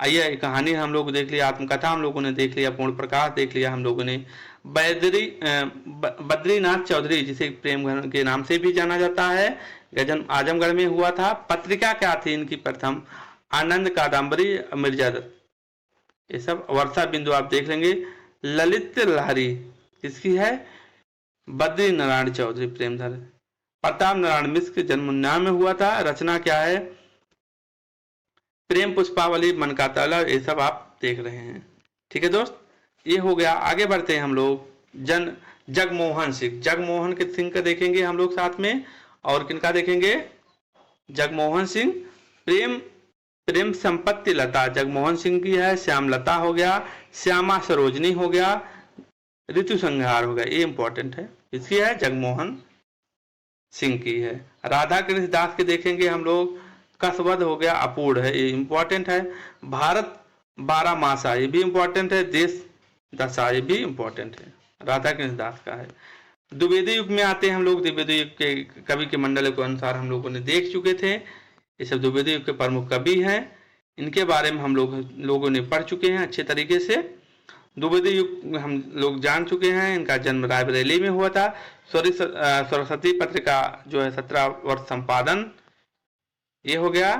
आइए कहानी हम लोग देख लिया, आत्मकथा हम लोगों ने देख लिया, पूर्ण प्रकाश देख लिया हम लोगों ने। बद्रीनाथ चौधरी, जिसे प्रेम के नाम से भी जाना जाता है, जन्म आजमगढ़ में हुआ था। पत्रिका क्या थी इनकी प्रथम? आनंद कादम्बरी, मिर्जा दत्त, ये सब। वर्षा बिंदु आप देख लेंगे। ललित लहरी किसकी है? बद्री नारायण चौधरी प्रेमधर। प्रताप नारायण मिश्र के जन्म 19 में हुआ था। रचना क्या है? प्रेम पुष्पावली, मन का ताला, ये सब आप देख रहे हैं, ठीक है दोस्त। ये हो गया। आगे बढ़ते हैं हम लोग। जगमोहन सिंह, जगमोहन के सिंह का देखेंगे हम लोग साथ में, और किनका देखेंगे? जगमोहन सिंह। प्रेम संपत्ति लता जगमोहन सिंह की है। श्यामलता हो गया, श्यामा सरोजनी हो गया, ऋतु संहार हो गया, ये इंपॉर्टेंट है। इसकी है जगमोहन सिंह की है। राधा कृष्ण दास के देखेंगे हम लोग। कसवद हो गया, अपूर्ण है, ये इंपॉर्टेंट है। भारत 12 मासा, ये भी इंपॉर्टेंट है। देश दशा, ये भी इंपॉर्टेंट है, राधा कृष्ण दास का है। द्विवेदी युग में आते हैं हम लोग। द्विवेदी युग के कवि के मंडल के अनुसार हम लोगों ने देख चुके थे। ये सब द्विवेदी युग के प्रमुख कवि हैं, इनके बारे में हम लोगों ने पढ़ चुके हैं अच्छे तरीके से। द्विवेदी युग हम लोग जान चुके हैं। इनका जन्म रायबरेली में हुआ था। सरस्वती पत्रिका जो है 17 वर्ष संपादन, ये हो गया।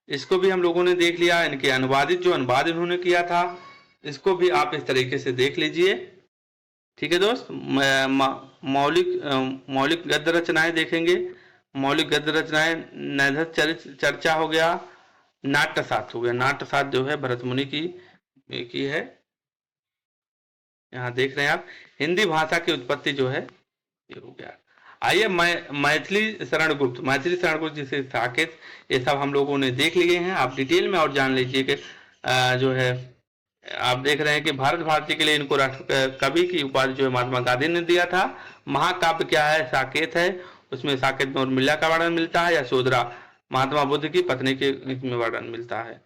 इसको भी हम लोगों ने देख लिया। इनके अनुवादित जो अनुवाद इन्होंने किया था, इसको भी आप इस तरीके से देख लीजिए, ठीक है दोस्त। मौलिक गद्य रचनाएं देखेंगे। मौलिक गद्य रचनाएं, नैधत चरित्र चर्चा हो गया, नाट्यसात हो गया। नाट्यसात जो है भरत मुनि की है, यहाँ देख रहे हैं आप। हिंदी भाषा की उत्पत्ति जो है ये हो गया। आइए मैथिली शरण गुप्त जिसे साकेत, ये सब हम लोगों ने देख लिए हैं। आप डिटेल में और जान लीजिए कि जो है आप देख रहे हैं कि भारत भारती के लिए इनको राष्ट्र कवि की उपाधि जो है महात्मा गांधी ने दिया था। महाकाव्य क्या है? साकेत है, उसमें साकेत में उर्मिला का वर्णन मिलता है। यशोधरा महात्मा बुद्ध की पत्नी के इसमें वर्णन मिलता है,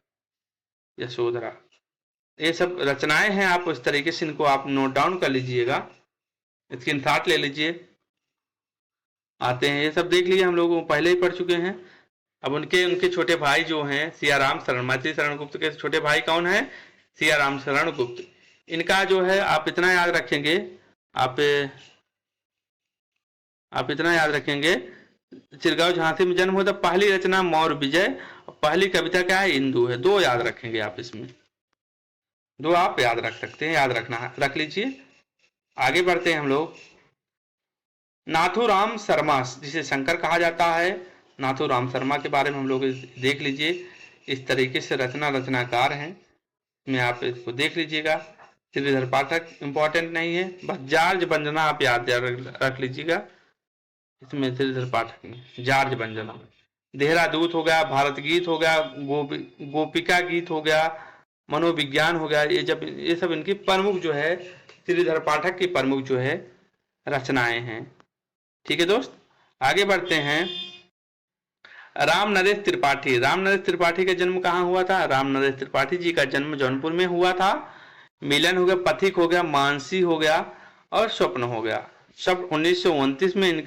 यशोधरा। ये सब रचनाएं हैं, आप उस तरीके से इनको आप नोट डाउन कर लीजिएगा, स्क्रीनशॉट ले लीजिए। आते हैं, ये सब देख लिए हम लोग पहले ही पढ़ चुके हैं। अब उनके छोटे भाई जो हैं सियाराम शरण, मैथिली शरण गुप्त के छोटे भाई कौन है? सियाराम शरण गुप्त। इनका जो है आप इतना याद रखेंगे, आप इतना याद रखेंगे, चिरगांव झांसी में जन्म हुआ था। पहली रचना मौर्य विजय, पहली कविता क्या है? इंदु है। 2 याद रखेंगे आप, इसमें 2 आप याद रख सकते हैं, याद रख लीजिए। आगे बढ़ते हैं हम लोग। नाथूराम शर्मा, जिसे शंकर कहा जाता है, नाथूराम शर्मा के बारे में हम लोग देख लीजिए। इस तरीके से रचनाकार हैं, में आप इसको देख लीजिएगा। श्रीधर पाठक इंपॉर्टेंट नहीं है, बस जॉर्ज वंदना आप याद रख लीजिएगा। इसमें श्रीधर पाठक में जॉर्ज वंदना। देहरादूत हो गया, भारत गीत हो गया, गोपिका गीत हो गया, मनोविज्ञान हो गया। ये सब इनकी प्रमुख जो है, श्रीधर पाठक की प्रमुख जो है रचनाएं हैं, ठीक है दोस्त। आगे बढ़ते हैं। राम नरेश त्रिपाठी, राम नरेश त्रिपाठी का जन्म कहाँ हुआ था? राम नरेश त्रिपाठी जी का जन्म जौनपुर में हुआ था। मिलन हो गया, पथिक हो गया, मानसी हो गया और स्वप्न हो गया। सब 1929 में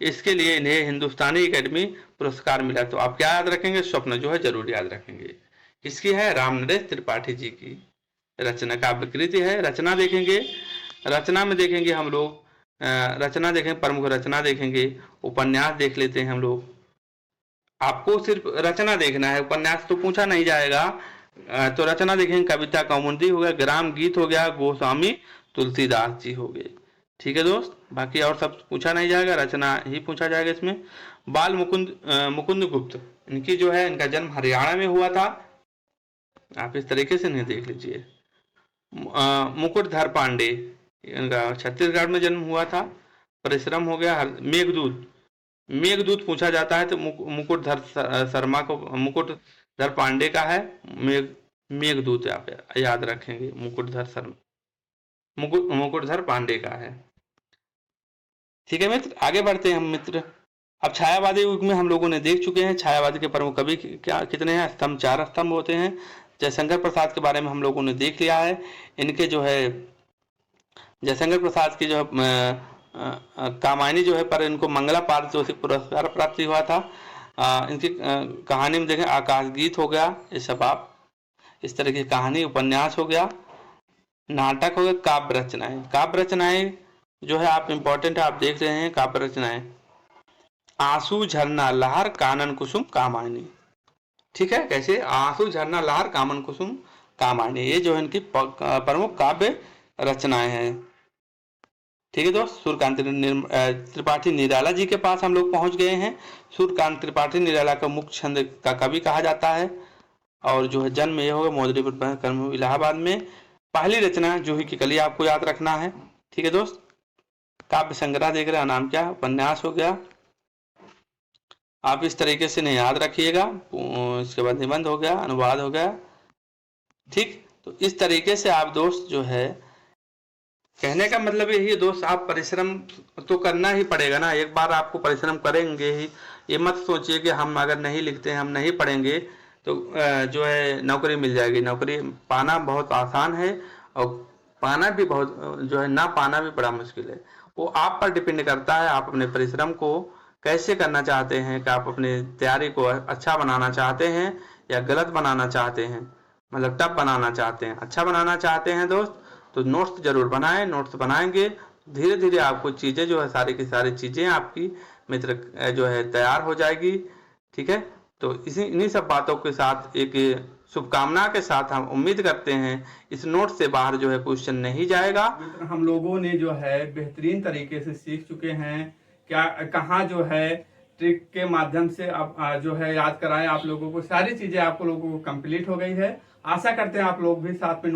इसके लिए इन्हें हिंदुस्तानी एकेडमी पुरस्कार मिला। तो आप क्या याद रखेंगे? स्वप्न जो है जरूर याद रखेंगे। किसकी है? राम नरेश त्रिपाठी जी की रचना, काव्य कृति है। रचना देखेंगे, रचना में देखेंगे हम लोग, रचना देखेंगे, प्रमुख रचना देखेंगे। उपन्यास देख लेते हैं हम लोग। आपको सिर्फ रचना देखना है, उपन्यास तो पूछा नहीं जाएगा, तो रचना देखेंगे कविता कौमुदी हो गया, ग्राम गीत हो गया, गोस्वामी तुलसीदास जी हो गए। ठीक है दोस्त, बाकी और सब पूछा नहीं जाएगा, रचना ही पूछा जाएगा इसमें। बाल मुकुंद गुप्त, इनकी जो है इनका जन्म हरियाणा में हुआ था, आप इस तरीके से नहीं देख लीजिए। मुकुटधर पांडे, इनका छत्तीसगढ़ में जन्म हुआ था। परिश्रम हो गया। मेघदूत पूछा जाता है तो मुकुटधर शर्मा को, मुकुटधर पांडे का है। मेघदूत आप याद रखेंगे, मुकुटधर पांडे का है। ठीक है मित्र, आगे बढ़ते हैं हम मित्र। अब छायावादी युग में हम लोगों ने देख चुके हैं छायावादी के प्रमुख कवि क्या कितने हैं, स्तंभ 4 स्तंभ होते हैं। जयशंकर प्रसाद के बारे में हम लोगों ने देख लिया है। इनके जो है जयशंकर प्रसाद की जो है कामायनी जो है पर इनको मंगला पारितोषिक पुरस्कार प्राप्त हुआ था। इनकी कहानी में देखें, आकाश गीत हो गया, ये सब आप इस तरह की कहानी, उपन्यास हो गया, नाटक हो गया, काव्य रचनाएं जो है आप इम्पोर्टेंट है, आप देख रहे हैं काव्य रचनाएं। आंसू झरना लहर कानन कुसुम कामायनी। ठीक है, कैसे? आंसू झरना लहर कामन कुसुम कामायनी, ये जो है इनकी प्रमुख काव्य रचनाएं हैं। ठीक है दोस्त, सूर्यकांत त्रिपाठी निराला जी के पास हम लोग पहुंच गए हैं। सूर्यकांत त्रिपाठी निराला का मुख्य छंद का कवि कहा जाता है, और जो है जन्म ये होगा मौदरीपुर कर्म इलाहाबाद में। पहली रचना जूही की कली आपको याद रखना है। ठीक है दोस्त, काव्य संग्रह देख रहे हैं, नाम क्या? उपन्यास हो गया, आप इस तरीके से नहीं याद रखिएगा। इसके बाद निबंध हो गया, अनुवाद हो गया। ठीक, तो इस तरीके से आप दोस्त जो है, कहने का मतलब यही है दोस्त, आप परिश्रम तो करना ही पड़ेगा ना, एक बार आपको परिश्रम करेंगे ही। ये मत सोचिए कि हम अगर नहीं लिखते हैं, हम नहीं पढ़ेंगे तो जो है नौकरी मिल जाएगी। नौकरी पाना बहुत आसान है, और पाना भी बहुत जो है, ना पाना भी बड़ा मुश्किल है। वो आप पर डिपेंड करता है, आप अपने परिश्रम को कैसे करना चाहते हैं, कि आप अपनी तैयारी को अच्छा बनाना चाहते हैं या गलत बनाना चाहते हैं, मतलब टफ बनाना चाहते हैं, अच्छा बनाना चाहते हैं दोस्त, तो नोट्स जरूर बनाएं। नोट्स बनाएंगे धीरे धीरे आपको चीज़ें जो है, सारी की सारी चीज़ें आपकी मित्र जो है तैयार हो जाएगी। ठीक है, तो इन्हीं सब बातों के साथ, एक शुभकामना के साथ हम उम्मीद करते हैं इस नोट से बाहर जो है क्वेश्चन नहीं जाएगा। मित्र, हम लोगों ने जो है बेहतरीन तरीके से सीख चुके हैं, क्या कहाँ जो है ट्रिक के माध्यम से आप जो है याद कराएं आप लोगों को, सारी चीजें आप लोगों को कंप्लीट हो गई है। आशा करते हैं आप लोग भी साथ में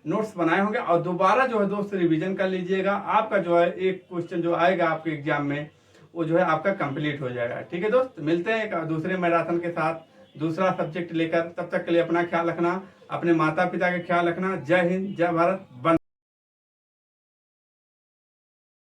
नोट्स बनाए होंगे और दोबारा जो है दोस्त रिवीजन कर लीजिएगा। आपका जो है एक क्वेश्चन जो आएगा आपके एग्जाम में, वो जो है आपका कंप्लीट हो जाएगा। ठीक है दोस्त, मिलते हैं एक दूसरे मैराथन के साथ, दूसरा सब्जेक्ट लेकर। तब तक के लिए अपना ख्याल रखना, अपने माता पिता का ख्याल रखना। जय हिंद, जय भारत।